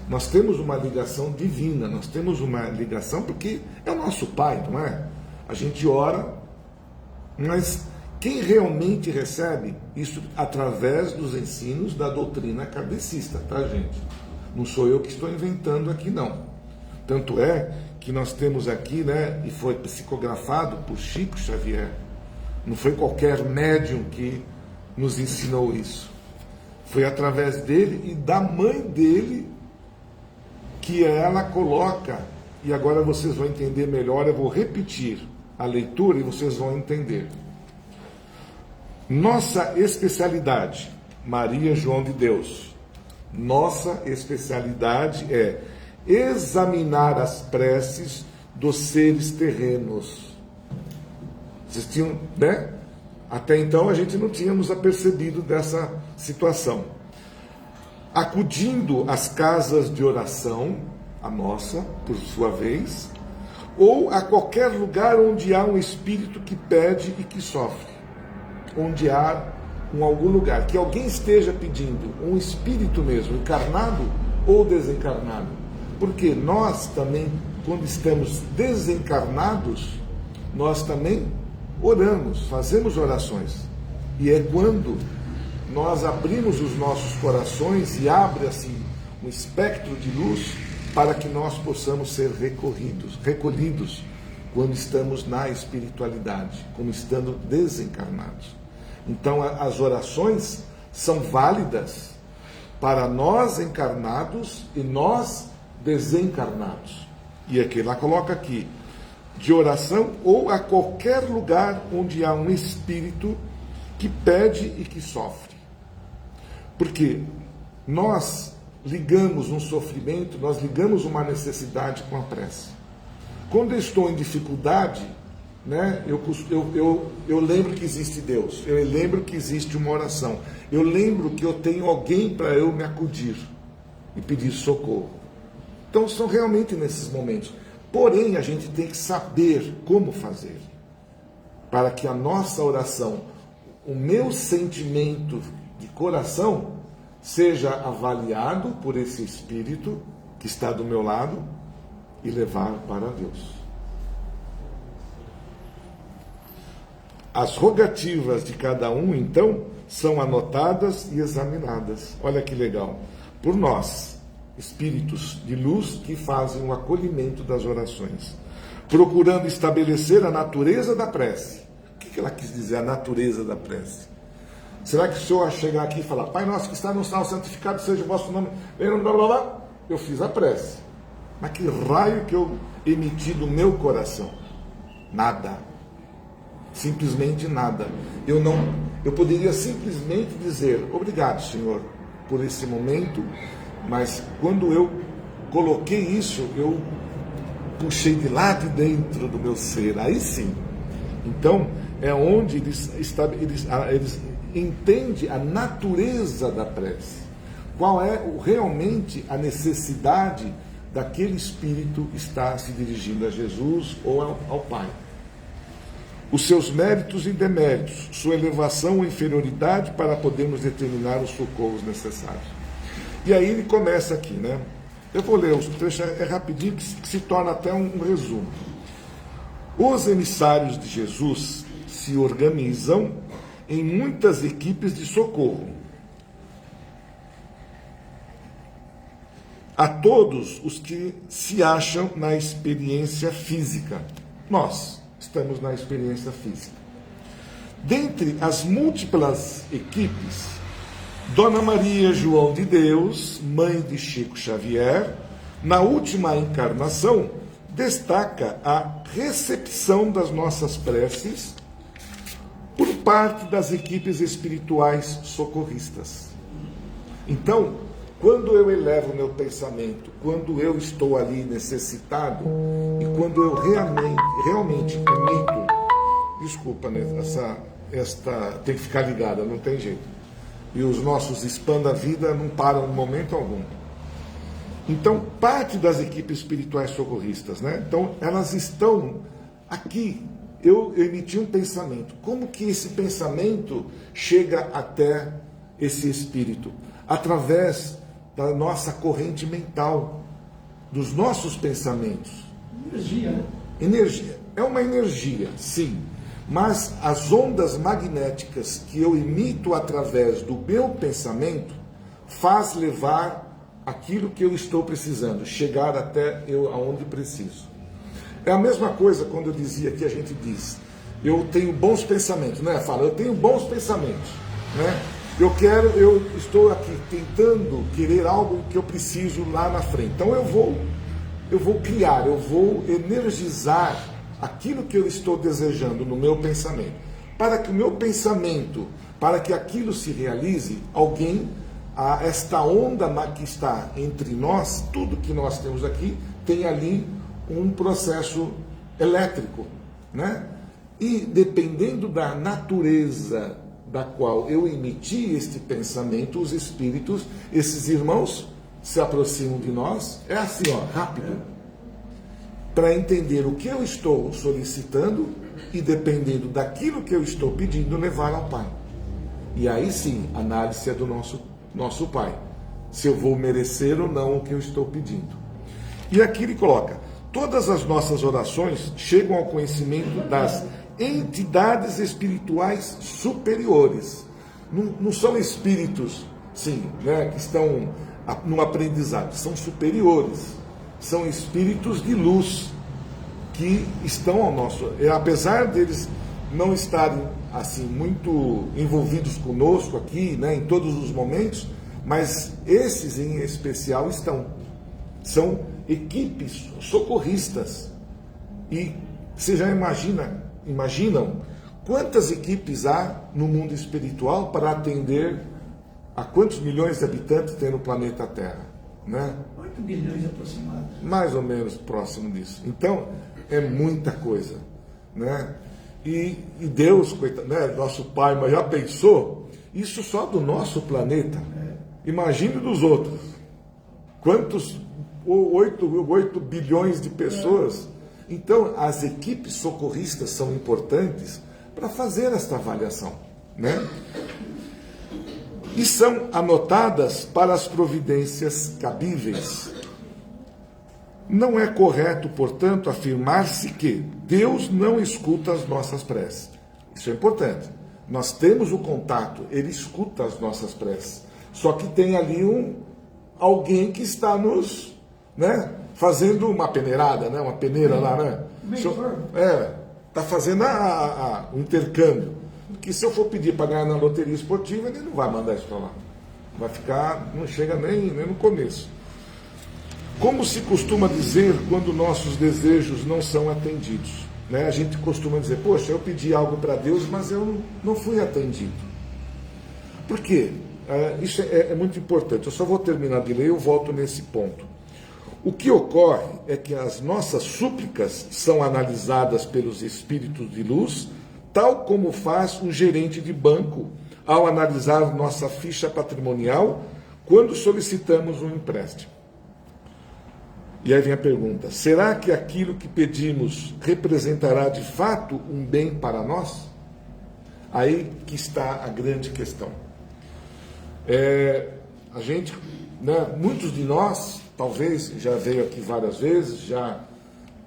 Nós temos uma ligação divina, nós temos uma ligação porque é o nosso Pai, não é? A gente ora, mas quem realmente recebe isso através dos ensinos da doutrina kardecista, tá, gente? Não sou eu que estou inventando aqui, não. Tanto é que nós temos aqui, né, e foi psicografado por Chico Xavier. Não foi qualquer médium que nos ensinou isso. Foi através dele e da mãe dele que ela coloca, e agora vocês vão entender melhor, eu vou repetir a leitura e vocês vão entender. Nossa especialidade, Maria João de Deus, nossa especialidade é examinar as preces dos seres terrenos. Vocês tinham, né? Até então a gente não tínhamos apercebido dessa situação. Acudindo às casas de oração, a nossa, por sua vez, ou a qualquer lugar onde há um espírito que pede e que sofre. Onde há algum lugar, que alguém esteja pedindo, um espírito mesmo, encarnado ou desencarnado. Porque nós também, quando estamos desencarnados, nós também oramos, fazemos orações. E é quando nós abrimos os nossos corações e abre assim um espectro de luz para que nós possamos ser recolhidos quando estamos na espiritualidade, como estando desencarnados. Então as orações são válidas para nós encarnados e nós desencarnados. E aqui ela coloca aqui, de oração ou a qualquer lugar onde há um espírito que pede e que sofre. Porque nós ligamos um sofrimento, nós ligamos uma necessidade com a prece. Quando eu estou em dificuldade, né? Eu lembro que existe Deus, eu lembro que existe uma oração, eu lembro que eu tenho alguém para eu me acudir e pedir socorro. Então são realmente nesses momentos. Porém, a gente tem que saber como fazer, para que a nossa oração, o meu sentimento de coração, seja avaliado por esse Espírito que está do meu lado e levar para Deus. As rogativas de cada um, então, são anotadas e examinadas. Olha que legal. Por nós, espíritos de luz que fazem o acolhimento das orações, procurando estabelecer a natureza da prece. O que ela quis dizer, a natureza da prece? Será que se eu chegar aqui e falar, Pai nosso que está no céu, santificado seja o vosso nome, blá, blá, blá, blá, eu fiz a prece. Mas que raio que eu emiti do meu coração? Nada. Simplesmente nada. Eu poderia simplesmente dizer, obrigado, Senhor, por esse momento, mas quando eu coloquei isso, eu puxei de lá de dentro do meu ser, aí sim. Então, é onde eles entendem a natureza da prece. Qual é realmente a necessidade daquele espírito estar se dirigindo a Jesus ou ao Pai. Os seus méritos e deméritos, sua elevação ou inferioridade para podermos determinar os socorros necessários. E aí ele começa aqui, né? Eu vou ler os trechos, é rapidinho, que se torna até um resumo. Os emissários de Jesus se organizam em muitas equipes de socorro. A todos os que se acham na experiência física. Nós estamos na experiência física. Dentre as múltiplas equipes, Dona Maria João de Deus, mãe de Chico Xavier, na última encarnação, destaca a recepção das nossas preces por parte das equipes espirituais socorristas. Então, quando eu elevo meu pensamento, quando eu estou ali necessitado e quando eu realmente emito, desculpa, né, esta tem que ficar ligada, não tem jeito. E os nossos spam da vida não param em momento algum. Então, parte das equipes espirituais socorristas, né? Então, elas estão aqui. Eu emiti um pensamento. Como que esse pensamento chega até esse espírito? Através da nossa corrente mental, dos nossos pensamentos.
Energia, né?
Energia. É uma energia, sim. Mas as ondas magnéticas que eu emito através do meu pensamento faz levar aquilo que eu estou precisando, chegar até eu aonde preciso. É a mesma coisa quando eu dizia que a gente diz, eu tenho bons pensamentos, né? Fala, eu tenho bons pensamentos, né? Eu estou aqui tentando querer algo que eu preciso lá na frente. Então eu vou criar, eu vou energizar aquilo que eu estou desejando no meu pensamento. Para que o meu pensamento, para que aquilo se realize, esta onda que está entre nós, tudo que nós temos aqui, tem ali um processo elétrico, né? E dependendo da natureza da qual eu emiti este pensamento, os espíritos, esses irmãos, se aproximam de nós, é assim, ó, rápido, para entender o que eu estou solicitando e, dependendo daquilo que eu estou pedindo, levar ao Pai. E aí sim, a análise é do nosso Pai, se eu vou merecer ou não o que eu estou pedindo. E aqui ele coloca, todas as nossas orações chegam ao conhecimento das entidades espirituais superiores. Não são espíritos, sim, né, que estão no aprendizado, são superiores. São espíritos de luz que estão ao nosso... Apesar deles não estarem assim muito envolvidos conosco aqui, né, em todos os momentos, mas esses em especial são equipes socorristas. E você já imaginam quantas equipes há no mundo espiritual para atender a quantos milhões de habitantes tem no planeta Terra, né?
8 bilhões aproximados.
Mais ou menos próximo disso. Então, é muita coisa. né? E Deus, coitado, né? Nosso Pai, mas já pensou? Isso só do nosso planeta. Imagine dos outros. Quantos? 8 bilhões de pessoas. Então, as equipes socorristas são importantes para fazer esta avaliação, né? E são anotadas para as providências cabíveis. Não é correto, portanto, afirmar-se que Deus não escuta as nossas preces. Isso é importante. Nós temos o contato, Ele escuta as nossas preces. Só que tem ali alguém que está nos, né, fazendo uma peneirada, né, uma peneira lá, né? Está fazendo o intercâmbio. Porque se eu for pedir para ganhar na loteria esportiva, ele não vai mandar isso para lá. Vai ficar, não chega nem no começo. Como se costuma dizer quando nossos desejos não são atendidos, né? A gente costuma dizer, poxa, eu pedi algo para Deus, mas eu não fui atendido. Por quê? Isso é muito importante. Eu só vou terminar de ler e eu volto nesse ponto. O que ocorre é que as nossas súplicas são analisadas pelos espíritos de luz, tal como faz um gerente de banco ao analisar nossa ficha patrimonial quando solicitamos um empréstimo. E aí vem a pergunta, será que aquilo que pedimos representará de fato um bem para nós? Aí que está a grande questão. A gente, né, muitos de nós, talvez já veio aqui várias vezes, já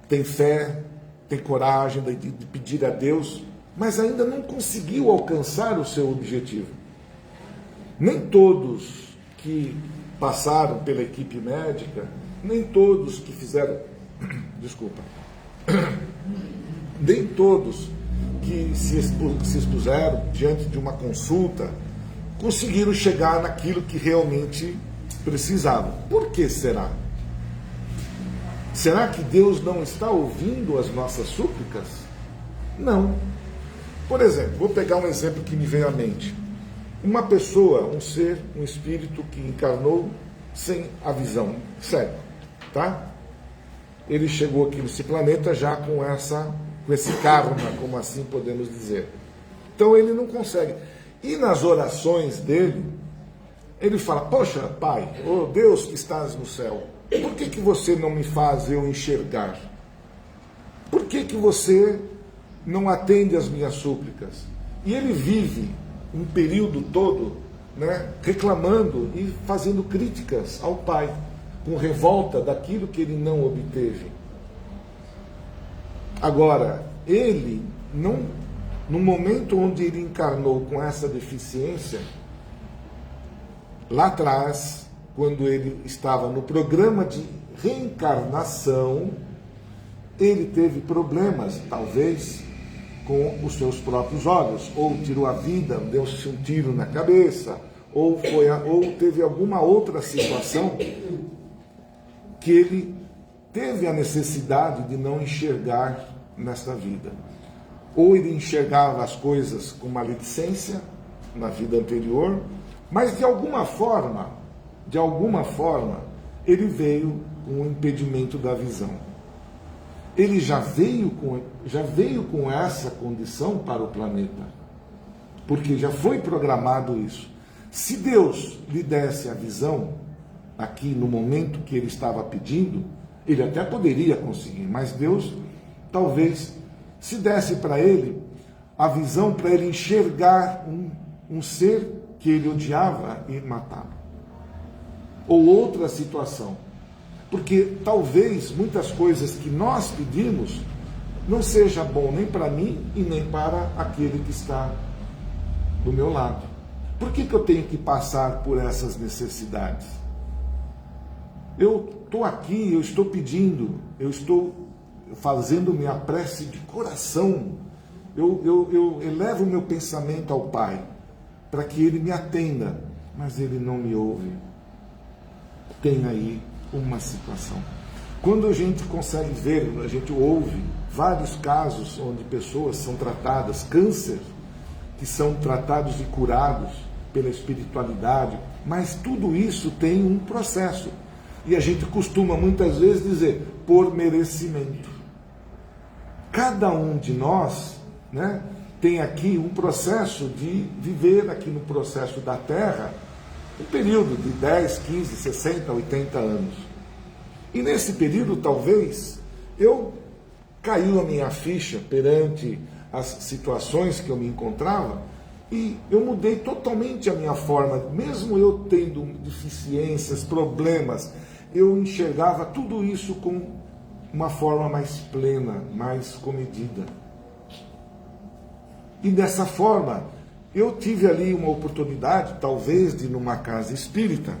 tem fé, tem coragem de pedir a Deus, mas ainda não conseguiu alcançar o seu objetivo. Nem todos que passaram pela equipe médica, nem todos que fizeram, nem todos que se expuseram diante de uma consulta conseguiram chegar naquilo que realmente precisavam. Por que será? Será que Deus não está ouvindo as nossas súplicas? Não. Por exemplo, vou pegar um exemplo que me veio à mente. Uma pessoa, um ser, um espírito que encarnou sem a visão, cego, tá? Ele chegou aqui nesse planeta já com esse karma, como assim podemos dizer. Então ele não consegue. E nas orações dele, ele fala, poxa, Pai, oh Deus que estás no céu, por que você não me faz eu enxergar? Por que você não atende às minhas súplicas? E ele vive um período todo, né, reclamando e fazendo críticas ao Pai, com revolta daquilo que ele não obteve. Agora, ele não, no momento onde ele encarnou com essa deficiência, lá atrás, quando ele estava no programa de reencarnação, ele teve problemas, talvez, com os seus próprios olhos, ou tirou a vida, deu-se um tiro na cabeça, ou teve alguma outra situação que ele teve a necessidade de não enxergar nesta vida. Ou ele enxergava as coisas com maledicência na vida anterior, mas de alguma forma, ele veio com o impedimento da visão. Ele já veio com essa condição para o planeta, porque já foi programado isso. Se Deus lhe desse a visão, aqui no momento que ele estava pedindo, ele até poderia conseguir, mas Deus, talvez, se desse para ele a visão para ele enxergar um ser que ele odiava e matava. Ou outra situação. Porque talvez muitas coisas que nós pedimos não seja bom nem para mim e nem para aquele que está do meu lado. Por que eu tenho que passar por essas necessidades? Eu estou aqui, eu estou pedindo, eu estou fazendo minha prece de coração. Eu elevo o meu pensamento ao Pai para que Ele me atenda, mas Ele não me ouve. Tem aí uma situação. Quando a gente consegue ver, a gente ouve vários casos onde pessoas são tratadas, câncer, que são tratados e curados pela espiritualidade, mas tudo isso tem um processo. E a gente costuma muitas vezes dizer, por merecimento. cada um de nós, né, tem aqui um processo de viver aqui no processo da Terra, um período de 10, 15, 60, 80 anos. E nesse período, talvez, caiu a minha ficha perante as situações que eu me encontrava, e eu mudei totalmente a minha forma, mesmo eu tendo deficiências, problemas, eu enxergava tudo isso com uma forma mais plena, mais comedida. E dessa forma, eu tive ali uma oportunidade, talvez, de ir numa casa espírita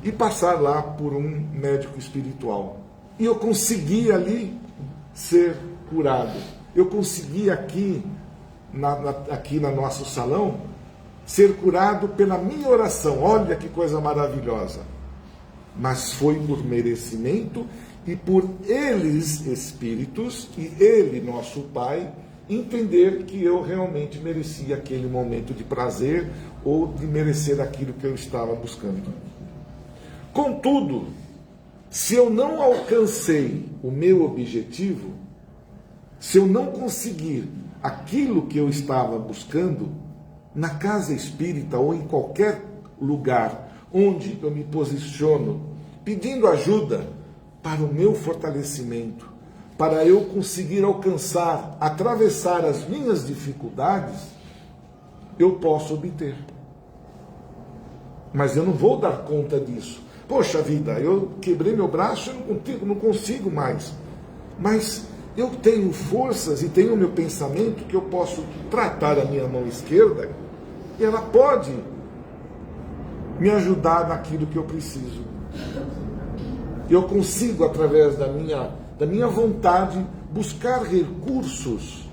e passar lá por um médico espiritual. E eu consegui ali ser curado. Eu consegui aqui no nosso salão, ser curado pela minha oração. Olha que coisa maravilhosa. Mas foi por merecimento e por eles, espíritos, e ele, nosso Pai, entender que eu realmente merecia aquele momento de prazer ou de merecer aquilo que eu estava buscando. Contudo, se eu não alcancei o meu objetivo, se eu não conseguir aquilo que eu estava buscando, na casa espírita ou em qualquer lugar onde eu me posiciono, pedindo ajuda para o meu fortalecimento, para eu conseguir alcançar, atravessar as minhas dificuldades, eu posso obter. Mas eu não vou dar conta disso. Poxa vida, eu quebrei meu braço e não consigo mais. Mas eu tenho forças e tenho o meu pensamento que eu posso tratar a minha mão esquerda e ela pode me ajudar naquilo que eu preciso. Eu consigo, através da minha vontade, buscar recursos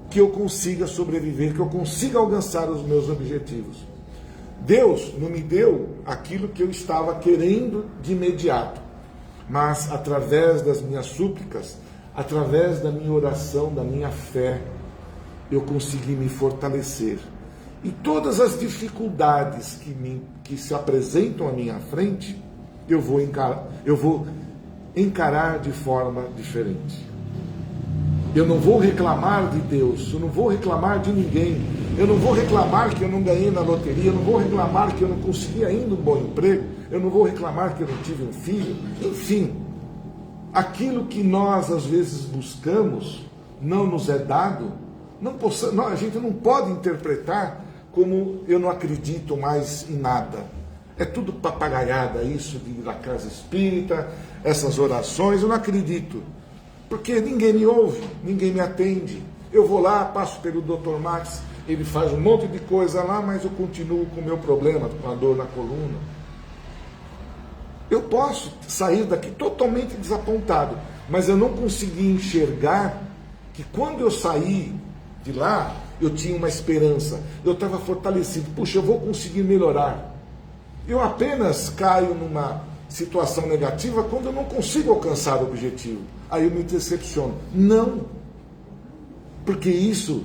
que eu consiga sobreviver, que eu consiga alcançar os meus objetivos. Deus não me deu aquilo que eu estava querendo de imediato, mas através das minhas súplicas, através da minha oração, da minha fé, eu consegui me fortalecer. E todas as dificuldades que se apresentam à minha frente, eu vou encarar de forma diferente. Eu não vou reclamar de Deus, eu não vou reclamar de ninguém, eu não vou reclamar que eu não ganhei na loteria, eu não vou reclamar que eu não consegui ainda um bom emprego, eu não vou reclamar que eu não tive um filho, enfim. Aquilo que nós às vezes buscamos não nos é dado, a gente não pode interpretar como eu não acredito mais em nada. É tudo papagaiada isso de ir à casa espírita, essas orações, eu não acredito. Porque ninguém me ouve, ninguém me atende. Eu vou lá, passo pelo Dr. Max, ele faz um monte de coisa lá, mas eu continuo com o meu problema, com a dor na coluna. Eu posso sair daqui totalmente desapontado, mas eu não consegui enxergar que quando eu saí de lá, eu tinha uma esperança, eu estava fortalecido. Puxa, eu vou conseguir melhorar. Eu apenas caio numa situação negativa quando eu não consigo alcançar o objetivo. Aí eu me decepciono. Não, porque isso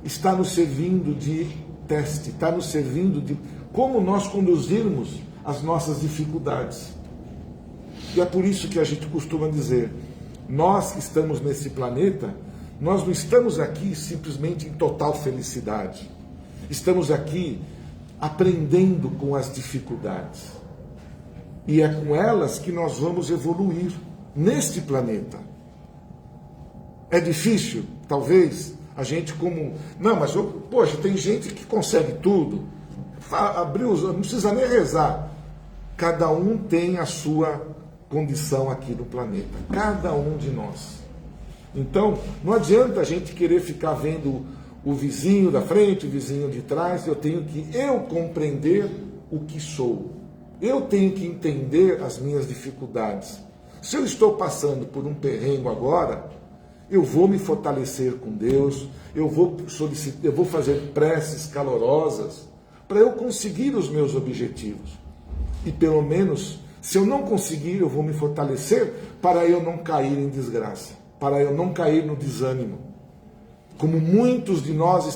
está nos servindo de teste, está nos servindo de como nós conduzirmos as nossas dificuldades. E é por isso que a gente costuma dizer, nós que estamos nesse planeta, nós não estamos aqui simplesmente em total felicidade. Estamos aqui aprendendo com as dificuldades. E é com elas que nós vamos evoluir neste planeta. É difícil, talvez, a gente como... Não, mas, poxa, tem gente que consegue tudo. Não precisa nem rezar. Cada um tem a sua condição aqui no planeta. Cada um de nós. Então, não adianta a gente querer ficar vendo o vizinho da frente, o vizinho de trás. Eu tenho que compreender o que sou. Eu tenho que entender as minhas dificuldades. Se eu estou passando por um perrengue agora, eu vou me fortalecer com Deus, eu vou fazer preces calorosas para eu conseguir os meus objetivos. E pelo menos, se eu não conseguir, eu vou me fortalecer para eu não cair em desgraça, para eu não cair no desânimo. Como muitos de nós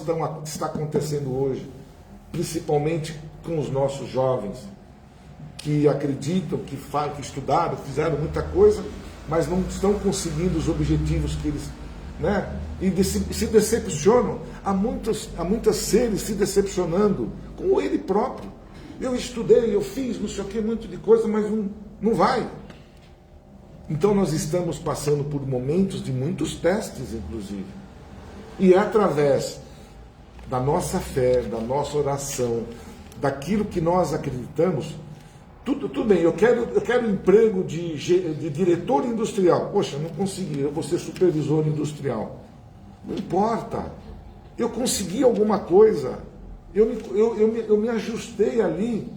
está acontecendo hoje, principalmente com os nossos jovens, que acreditam, que estudaram, fizeram muita coisa, mas não estão conseguindo os objetivos que eles né? E se decepcionam. Há muitos seres se decepcionando com ele próprio. Eu estudei, eu fiz, não sei o que, muito de coisa, mas não vai. Então nós estamos passando por momentos de muitos testes, inclusive. E é através da nossa fé, da nossa oração, daquilo que nós acreditamos. Tudo bem, eu quero emprego de diretor industrial. Poxa, não consegui, eu vou ser supervisor industrial. Não importa. Eu consegui alguma coisa. Eu me ajustei ali.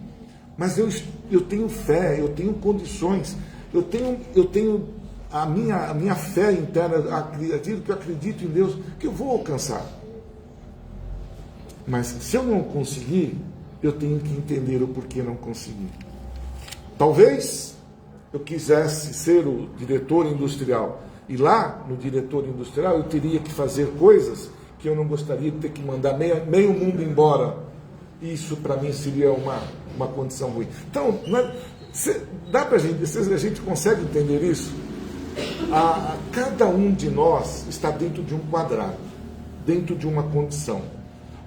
Mas eu tenho fé, eu tenho condições. Eu tenho a minha fé interna, aquilo que eu acredito em Deus, que eu vou alcançar. Mas se eu não conseguir, eu tenho que entender o porquê não consegui. Talvez eu quisesse ser o diretor industrial. E lá, no diretor industrial, eu teria que fazer coisas que eu não gostaria de ter que mandar meio mundo embora. Isso, para mim, seria uma condição ruim. Então, dá pra gente, a gente consegue entender isso? Cada um de nós está dentro de um quadrado, dentro de uma condição,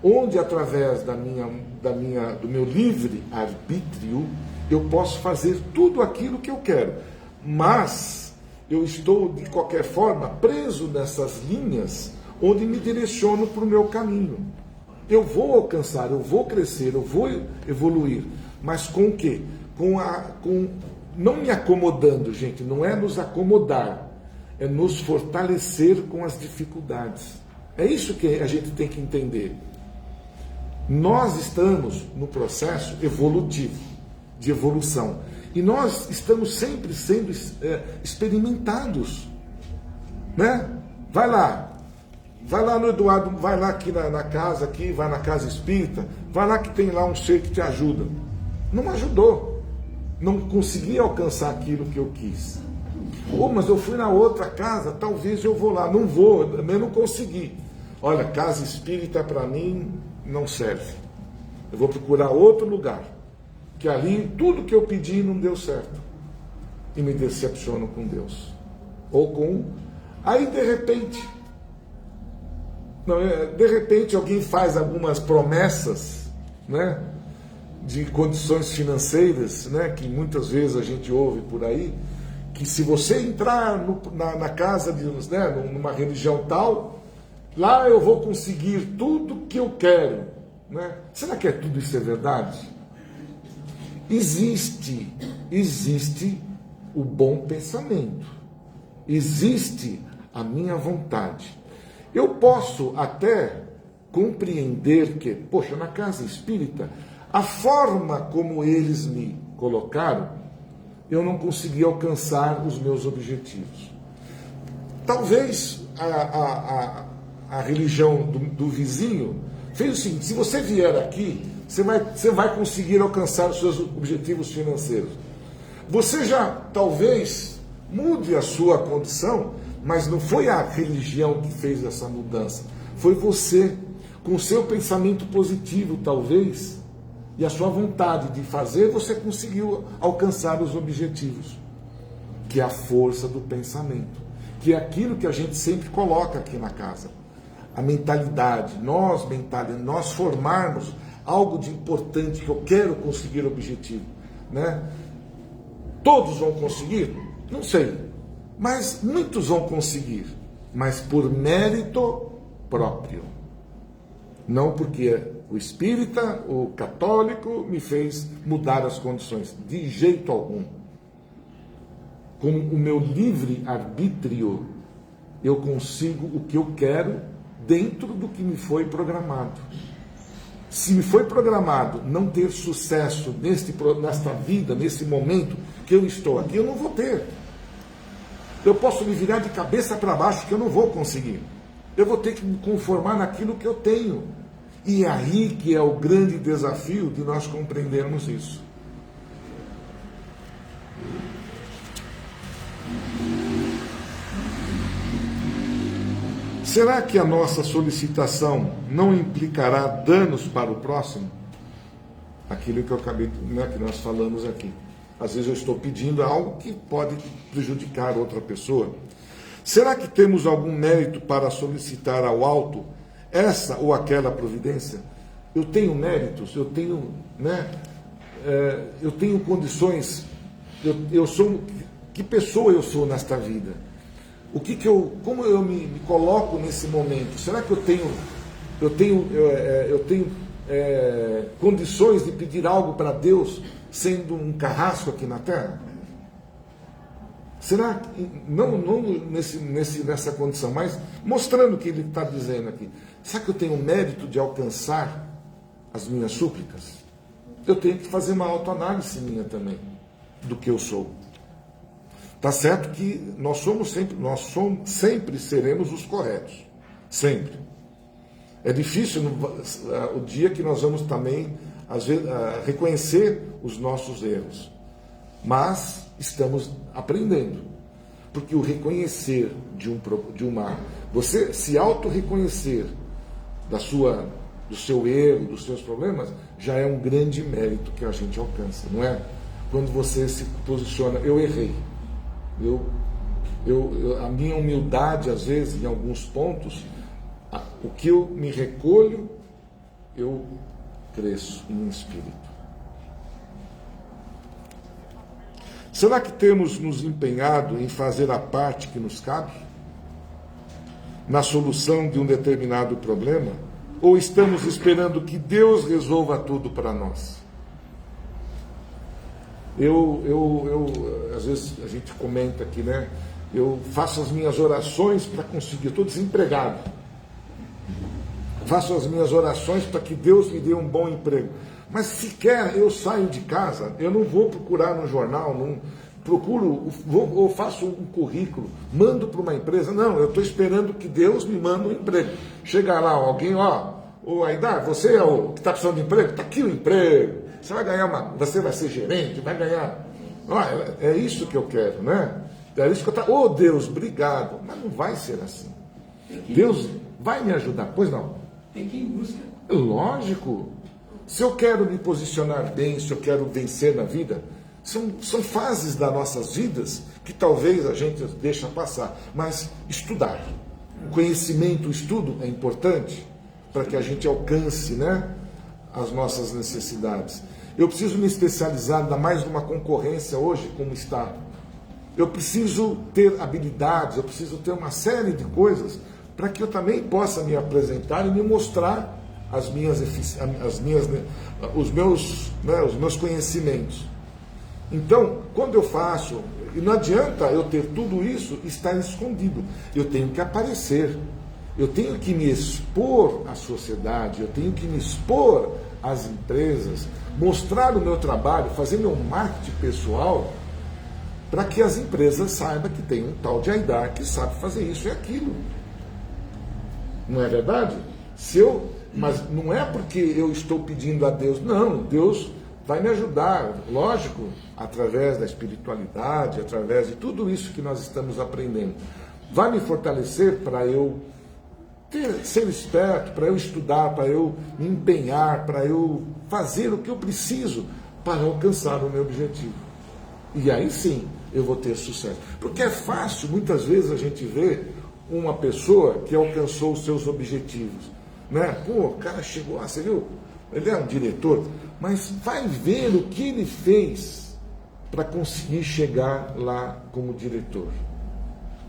onde através do meu livre arbítrio eu posso fazer tudo aquilo que eu quero, mas eu estou de qualquer forma preso nessas linhas onde me direciono para o meu caminho. Eu vou alcançar, eu vou crescer, eu vou evoluir, mas com o quê? Não me acomodando, gente, não é nos acomodar, é nos fortalecer com as dificuldades. É isso que a gente tem que entender. Nós estamos no processo evolutivo, de evolução, e nós estamos sempre sendo experimentados, né? Vai lá no Eduardo, vai lá aqui na casa, vai na casa espírita, vai lá que tem lá um ser que te ajuda. Não me ajudou. Não consegui alcançar aquilo que eu quis. Mas eu fui na outra casa, talvez eu vou lá. Não vou, eu não consegui. Olha, casa espírita para mim não serve. Eu vou procurar outro lugar. Que ali tudo que eu pedi não deu certo. E me decepciono com Deus. Aí de repente alguém faz algumas promessas, né? De condições financeiras, né, que muitas vezes a gente ouve por aí, que se você entrar na casa de, né, numa religião tal, lá eu vou conseguir tudo que eu quero, né? Será que tudo isso é verdade? Existe o bom pensamento, existe a minha vontade. Eu posso até compreender que, poxa, na casa espírita, a forma como eles me colocaram, eu não consegui alcançar os meus objetivos. Talvez a religião do vizinho fez o seguinte: se você vier aqui, você vai conseguir alcançar os seus objetivos financeiros. Você já talvez mude a sua condição, mas não foi a religião que fez essa mudança. Foi você, com o seu pensamento positivo, talvez, e a sua vontade de fazer, você conseguiu alcançar os objetivos, que é a força do pensamento, que é aquilo que a gente sempre coloca aqui na casa. A mentalidade, nós formarmos algo de importante, que eu quero conseguir o objetivo, né? Todos vão conseguir? Não sei, mas muitos vão conseguir, mas por mérito próprio, não porque o espírita, o católico me fez mudar as condições, de jeito algum. Com o meu livre arbítrio, eu consigo o que eu quero dentro do que me foi programado. Se me foi programado não ter sucesso nesta vida, nesse momento que eu estou aqui, eu não vou ter. Eu posso me virar de cabeça para baixo, que eu não vou conseguir. Eu vou ter que me conformar naquilo que eu tenho. E é aí que é o grande desafio de nós compreendermos isso. Será que a nossa solicitação não implicará danos para o próximo? Aquilo que eu acabei, né, que nós falamos aqui. Às vezes eu estou pedindo algo que pode prejudicar outra pessoa. Será que temos algum mérito para solicitar ao alto essa ou aquela providência? Eu tenho méritos, eu tenho, né? Eu tenho condições, eu sou, que pessoa eu sou nesta vida? Como eu me coloco nesse momento? Será que eu tenho condições de pedir algo para Deus sendo um carrasco aqui na terra? Será que, não nessa condição, mas mostrando o que ele está dizendo aqui. Será que eu tenho mérito de alcançar as minhas súplicas? Eu tenho que fazer uma autoanálise minha também, do que eu sou. Está certo que nós sempre seremos os corretos. Sempre. É difícil o dia que nós vamos também, às vezes, reconhecer os nossos erros. Mas estamos aprendendo. Porque o reconhecer você se auto-reconhecer do seu erro, dos seus problemas, já é um grande mérito que a gente alcança, não é? Quando você se posiciona, eu errei. A minha humildade, às vezes, em alguns pontos, o que eu me recolho, eu cresço em espírito. Será que temos nos empenhado em fazer a parte que nos cabe na solução de um determinado problema? Ou estamos esperando que Deus resolva tudo para nós? Às vezes a gente comenta aqui, né? Eu faço as minhas orações para conseguir, eu estou desempregado. Faço as minhas orações para que Deus me dê um bom emprego. Mas sequer eu saio de casa, eu não vou procurar no jornal, não procuro, ou faço um currículo, mando para uma empresa. Não, eu estou esperando que Deus me mande um emprego. Chega lá alguém, ô Aidar, você é o que está precisando de emprego? Está aqui o emprego. Você vai ganhar você vai ser gerente, vai ganhar. É isso que eu quero, né? É isso que eu Deus, obrigado. Mas não vai ser assim. Deus vai me ajudar, pois não?
Tem que ir em busca.
Lógico. Se eu quero me posicionar bem, se eu quero vencer na vida, são fases das nossas vidas que talvez a gente deixa passar. Mas estudar, o conhecimento, o estudo é importante para que a gente alcance, né, as nossas necessidades. Eu preciso me especializar, ainda mais numa concorrência hoje como está. Eu preciso ter habilidades, eu preciso ter uma série de coisas para que eu também possa me apresentar e me mostrar os meus conhecimentos. Então, quando eu faço, e não adianta eu ter tudo isso e estar escondido, eu tenho que aparecer, eu tenho que me expor à sociedade, eu tenho que me expor às empresas, mostrar o meu trabalho, fazer meu marketing pessoal, para que as empresas saibam que tem um tal de Aidar que sabe fazer isso e aquilo. Não é verdade? Mas não é porque eu estou pedindo a Deus, não, Deus vai me ajudar, lógico, através da espiritualidade, através de tudo isso que nós estamos aprendendo. Vai me fortalecer para eu ser esperto, para eu estudar, para eu me empenhar, para eu fazer o que eu preciso para alcançar o meu objetivo. E aí sim eu vou ter sucesso. Porque é fácil, muitas vezes, a gente vê uma pessoa que alcançou os seus objetivos. Né? Pô, o cara chegou lá, você viu? Ele é um diretor, mas vai ver o que ele fez para conseguir chegar lá como diretor.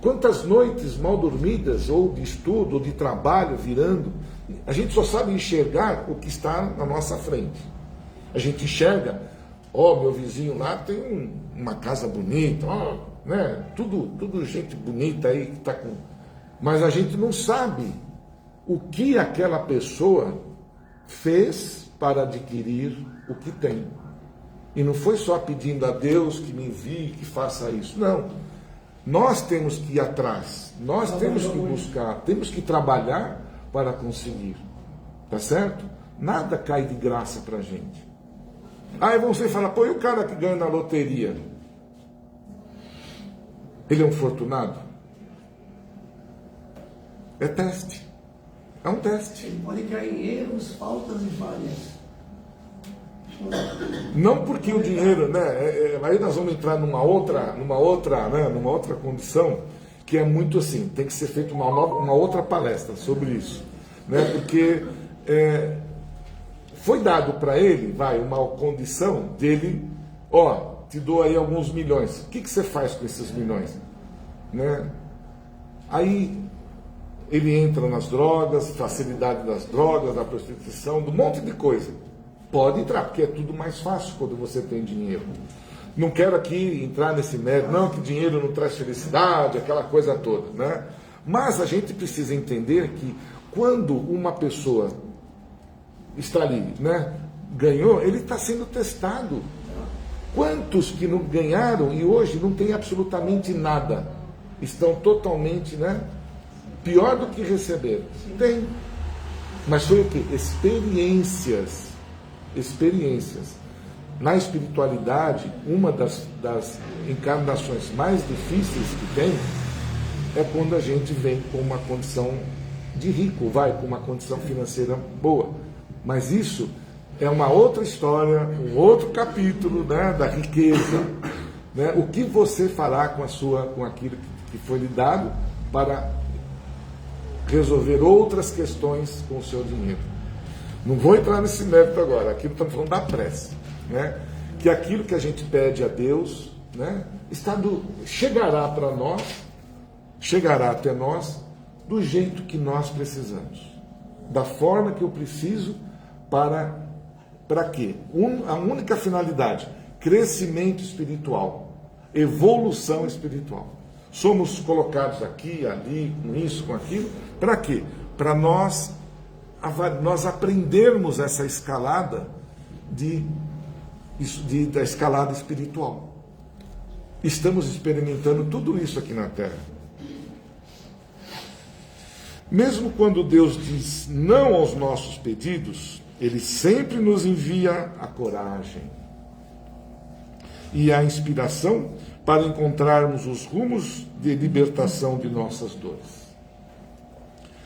Quantas noites mal dormidas, ou de estudo, ou de trabalho, virando, a gente só sabe enxergar o que está na nossa frente. A gente enxerga, meu vizinho lá tem uma casa bonita, né? Tudo gente bonita aí que está com... Mas a gente não sabe o que aquela pessoa fez para adquirir o que tem. E não foi só pedindo a Deus que me envie, que faça isso. Não. Nós temos que ir atrás. Nós temos que buscar. Temos que trabalhar para conseguir. Tá certo? Nada cai de graça para a gente. Aí você fala, e o cara que ganha na loteria? Ele é um fortunado? É teste. É um teste.
Ele pode cair em erros, faltas e falhas.
Não porque o dinheiro, né? Aí nós vamos entrar numa outra condição, que é muito assim, tem que ser feita uma outra palestra sobre isso, né? Porque foi dado para ele, uma condição dele, te dou aí alguns milhões, o que você faz com esses milhões? Né? Aí ele entra nas drogas, facilidade das drogas, da prostituição, de um monte de coisa. Pode entrar, porque é tudo mais fácil quando você tem dinheiro. Não quero aqui entrar nesse mérito, não, que dinheiro não traz felicidade, aquela coisa toda, né? Mas a gente precisa entender que quando uma pessoa está ali, né, ganhou, ele está sendo testado. Quantos que não ganharam e hoje não tem absolutamente nada? Estão totalmente, né, pior do que receberam. Tem. Mas foi o quê? Experiências. Na espiritualidade, uma das encarnações mais difíceis que tem é quando a gente vem com uma condição de rico, com uma condição financeira boa. Mas isso é uma outra história, um outro capítulo, né, da riqueza. Né? O que você fará com aquilo que foi lhe dado para resolver outras questões com o seu dinheiro. Não vou entrar nesse mérito agora, aqui estamos falando da prece. Né? Que aquilo que a gente pede a Deus, né, chegará para nós, chegará até nós do jeito que nós precisamos, da forma que eu preciso, para quê? A única finalidade: crescimento espiritual, evolução espiritual. Somos colocados aqui, ali, com isso, com aquilo, para quê? Para nós aprendermos essa escalada da escalada espiritual. Estamos experimentando tudo isso aqui na Terra. Mesmo quando Deus diz não aos nossos pedidos, Ele sempre nos envia a coragem e a inspiração para encontrarmos os rumos de libertação de nossas dores.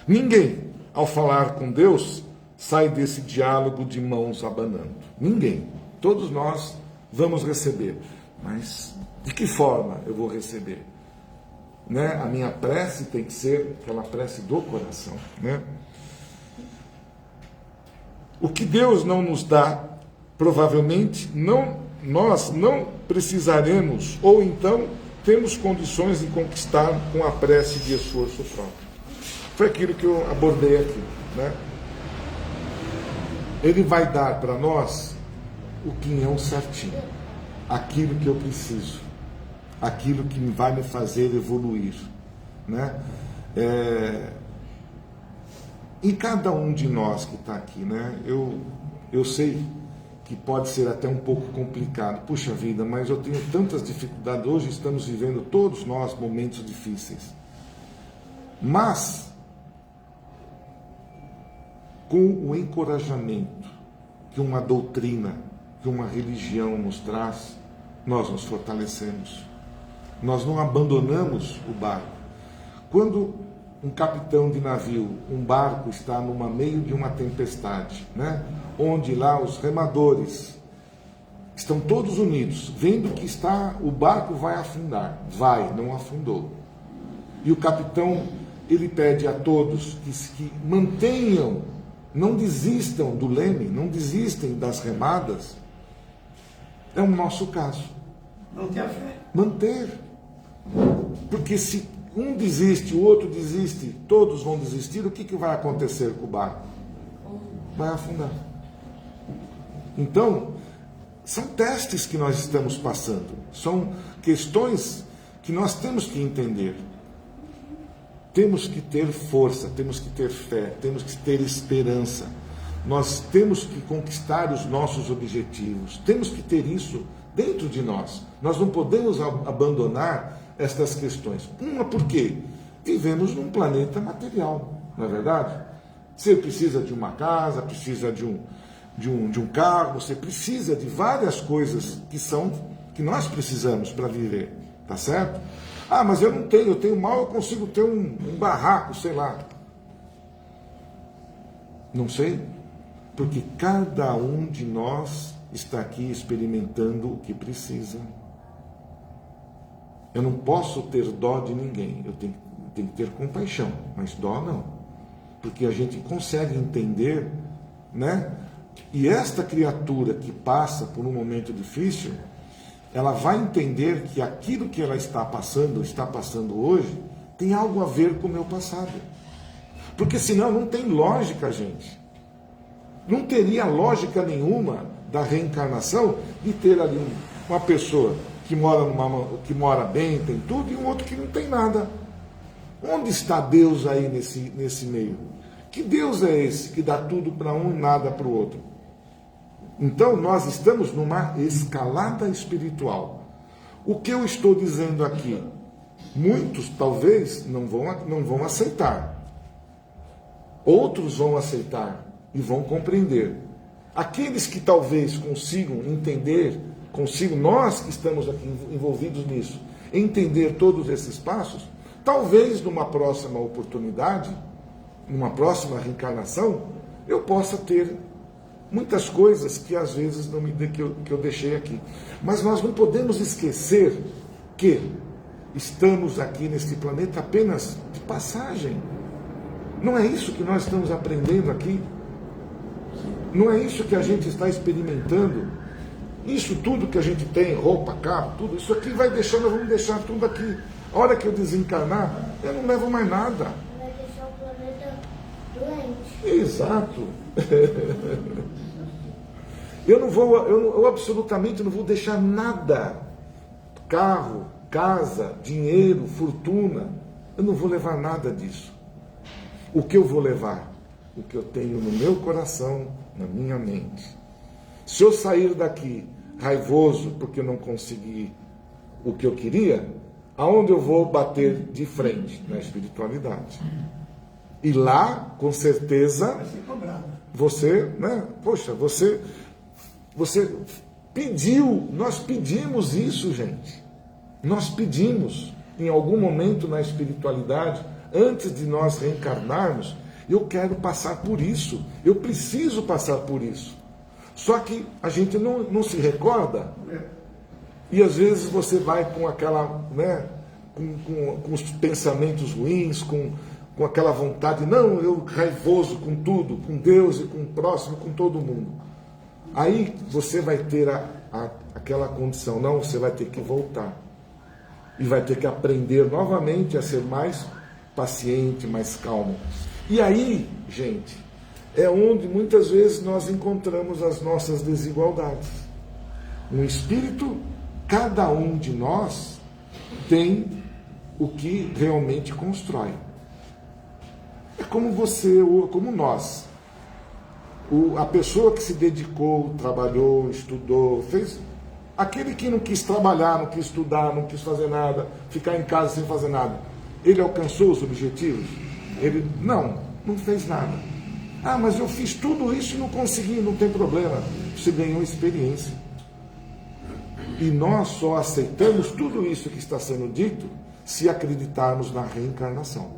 Ninguém, ao falar com Deus, sai desse diálogo de mãos abanando. Ninguém. Todos nós vamos receber. Mas de que forma eu vou receber? Né? A minha prece tem que ser aquela prece do coração. Né? O que Deus não nos dá, provavelmente nós não precisaremos, ou então temos condições de conquistar com a prece de esforço próprio. Foi aquilo que eu abordei aqui. Né? Ele vai dar para nós o quinhão certinho, aquilo que eu preciso, aquilo que vai me fazer evoluir, né? E cada um de nós que está aqui, né? Eu sei que pode ser até um pouco complicado, puxa vida, mas eu tenho tantas dificuldades, hoje estamos vivendo todos nós momentos difíceis, mas com o encorajamento que uma doutrina, que uma religião nos traz, nós nos fortalecemos. Nós não abandonamos o barco. Quando um capitão de navio, um barco está no meio de uma tempestade, né? Onde lá os remadores estão todos unidos, vendo que o barco vai afundar. Não afundou. E o capitão, ele pede a todos que mantenham, não desistam do leme, não desistem das remadas. É o nosso caso.
Manter a fé.
Manter. Porque se um desiste, o outro desiste, todos vão desistir, o que vai acontecer com o barco? Vai afundar. Então, são testes que nós estamos passando. São questões que nós temos que entender. Temos que ter força, temos que ter fé, temos que ter esperança. Nós temos que conquistar os nossos objetivos. Temos que ter isso dentro de nós. Nós não podemos abandonar estas questões. Por quê? Vivemos num planeta material, não é verdade? Você precisa de uma casa, precisa de um carro, você precisa de várias coisas que nós precisamos para viver, tá certo? Ah, mas eu tenho mal, eu consigo ter um barraco, sei lá. Não sei. Porque cada um de nós está aqui experimentando o que precisa. Eu não posso ter dó de ninguém. Eu tenho que ter compaixão, mas dó não. Porque a gente consegue entender, né? E esta criatura que passa por um momento difícil, ela vai entender que aquilo que ela está passando hoje, tem algo a ver com o meu passado. Porque senão não tem lógica, gente. Não teria lógica nenhuma da reencarnação de ter ali uma pessoa que mora bem, tem tudo, e um outro que não tem nada. Onde está Deus aí nesse meio? Que Deus é esse que dá tudo para um e nada para o outro? Então nós estamos numa escalada espiritual. O que eu estou dizendo aqui, muitos talvez não vão aceitar. Outros vão aceitar e vão compreender. Aqueles que talvez consigam entender, nós que estamos aqui envolvidos nisso, entender todos esses passos, talvez numa próxima oportunidade, numa próxima reencarnação, eu possa ter muitas coisas que às vezes não que eu deixei aqui. Mas nós não podemos esquecer que estamos aqui neste planeta apenas de passagem. Não é isso que nós estamos aprendendo aqui? Não é isso que a gente está experimentando? Isso tudo que a gente tem, roupa, carro, tudo, isso aqui nós vamos deixar tudo aqui. A hora que eu desencarnar, eu não levo mais nada.
Vai deixar o planeta doente.
Exato. Eu absolutamente não vou deixar nada. Carro, casa, dinheiro, fortuna. Eu não vou levar nada disso. O que eu vou levar? O que eu tenho no meu coração, na minha mente. Se eu sair daqui raivoso porque eu não consegui o que eu queria, aonde eu vou bater de frente? Na espiritualidade. E lá, com certeza,
Vai ser cobrado.
você, né? Poxa, você pediu, nós pedimos isso, gente. Nós pedimos, em algum momento na espiritualidade, antes de nós reencarnarmos, eu quero passar por isso, eu preciso passar por isso. Só que a gente não se recorda, e às vezes você vai com aquela, né, com os pensamentos ruins, com aquela vontade, não, eu raivoso com tudo, com Deus e com o próximo, com todo mundo. Aí você vai ter aquela condição, não, você vai ter que voltar. E vai ter que aprender novamente a ser mais paciente, mais calmo. E aí, gente, é onde muitas vezes nós encontramos as nossas desigualdades. No espírito, cada um de nós tem o que realmente constrói. É como você, ou como nós. A pessoa que se dedicou, trabalhou, estudou, fez... Aquele que não quis trabalhar, não quis estudar, não quis fazer nada, ficar em casa sem fazer nada, ele alcançou os objetivos? Ele não fez nada. Ah, mas eu fiz tudo isso e não consegui, não tem problema. Você ganhou experiência. E nós só aceitamos tudo isso que está sendo dito se acreditarmos na reencarnação.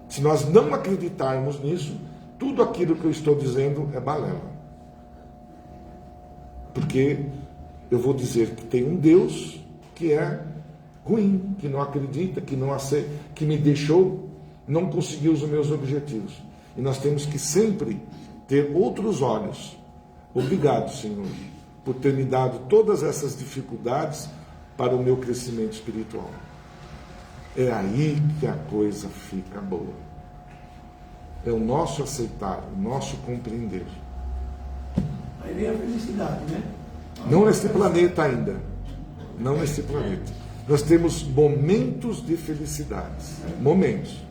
Se nós não acreditarmos nisso, tudo aquilo que eu estou dizendo é balela. Porque eu vou dizer que tem um Deus que é ruim, que não acredita, que não aceita, que me deixou, não conseguiu os meus objetivos. E nós temos que sempre ter outros olhos. Obrigado, Senhor, por ter me dado todas essas dificuldades para o meu crescimento espiritual. É aí que a coisa fica boa. É o nosso aceitar, o nosso compreender.
Aí vem a felicidade, né?
Não nesse planeta ainda. Não nesse planeta. Nós temos momentos de felicidades. Momentos.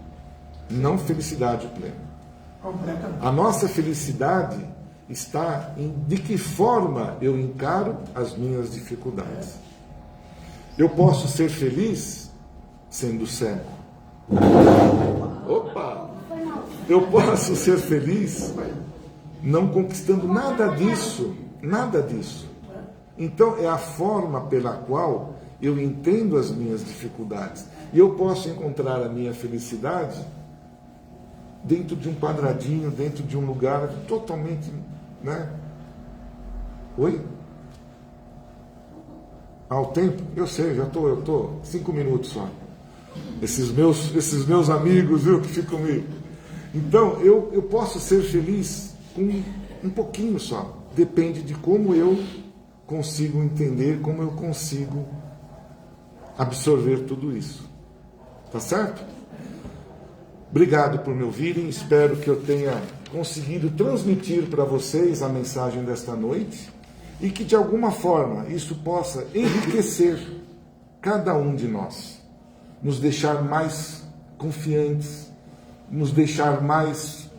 Não felicidade plena.
Completamente.
A nossa felicidade está em de que forma eu encaro as minhas dificuldades. Eu posso ser feliz sendo cego. Opa! Eu posso ser feliz não conquistando nada disso. Nada disso. Então é a forma pela qual eu entendo as minhas dificuldades. E eu posso encontrar a minha felicidade dentro de um quadradinho, dentro de um lugar totalmente, né? Oi? Ao tempo, eu sei, eu tô 5 minutos só. Esses meus amigos, viu, que ficam comigo. Então, eu posso ser feliz com um pouquinho só. Depende de como eu consigo entender, como eu consigo absorver tudo isso. Tá certo? Obrigado por me ouvirem. Espero que eu tenha conseguido transmitir para vocês a mensagem desta noite e que de alguma forma isso possa enriquecer cada um de nós, nos deixar mais confiantes, nos deixar mais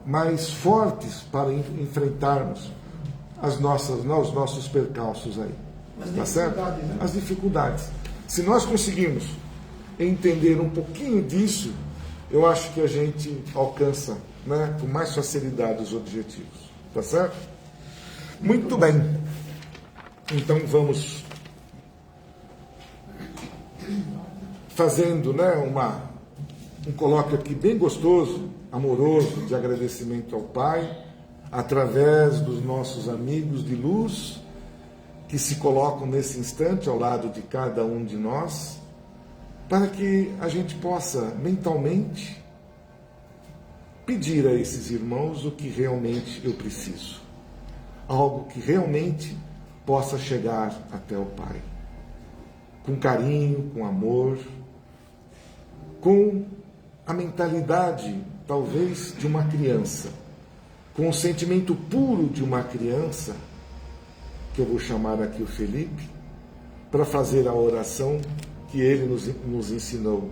mais fortes para enfrentarmos os nossos percalços aí. Tá certo?
Né?
As dificuldades. Se nós conseguirmos entender um pouquinho disso, eu acho que a gente alcança, né, com mais facilidade os objetivos. Tá certo? Muito bem. Então vamos fazendo, né, um colóquio aqui bem gostoso, amoroso, de agradecimento ao Pai, através dos nossos amigos de luz, que se colocam nesse instante ao lado de cada um de nós, para que a gente possa mentalmente pedir a esses irmãos o que realmente eu preciso. Algo que realmente possa chegar até o Pai. Com carinho, com amor, com a mentalidade, talvez, de uma criança, com o sentimento puro de uma criança, que eu vou chamar aqui o Felipe, para fazer a oração que ele nos ensinou.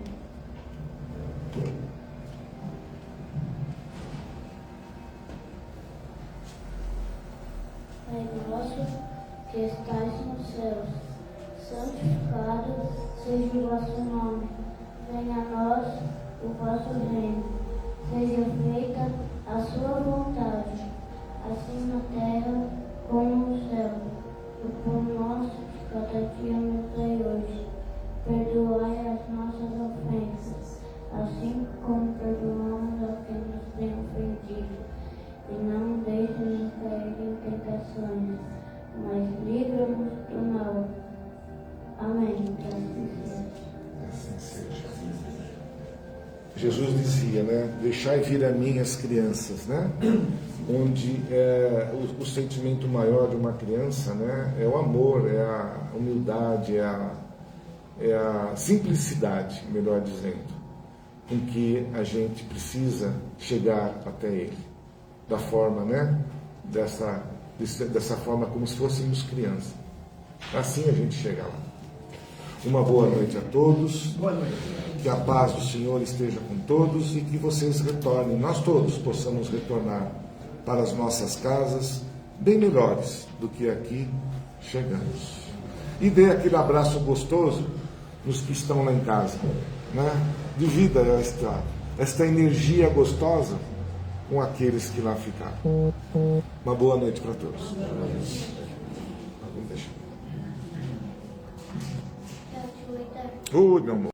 Pai nosso que estais nos céus, santificado seja o vosso nome. Venha a nós o vosso reino. Seja feita a sua vontade, assim na terra como no céu. O pão nosso de cada dia nos dai hoje. Perdoai as nossas ofensas, assim como perdoamos a quem nos tem ofendido. E não deixe-nos cair em tentações, mas livra-nos do mal. Amém.
Assim seja. Jesus dizia, né? Deixai vir a mim as crianças, né? Onde o sentimento maior de uma criança, né? É o amor, é a humildade, é a simplicidade, melhor dizendo, com que a gente precisa chegar até Ele, da forma, né? Dessa forma, como se fôssemos crianças. Assim a gente chega lá. Uma boa noite a todos.
Boa noite.
Que a paz do Senhor esteja com todos e que vocês retornem, nós todos possamos retornar para as nossas casas bem melhores do que aqui chegamos. E dê aquele abraço gostoso nos que estão lá em casa, né? Divida esta energia gostosa com aqueles que lá ficaram. Uma boa noite para todos. Vamos deixar. Oi, meu amor.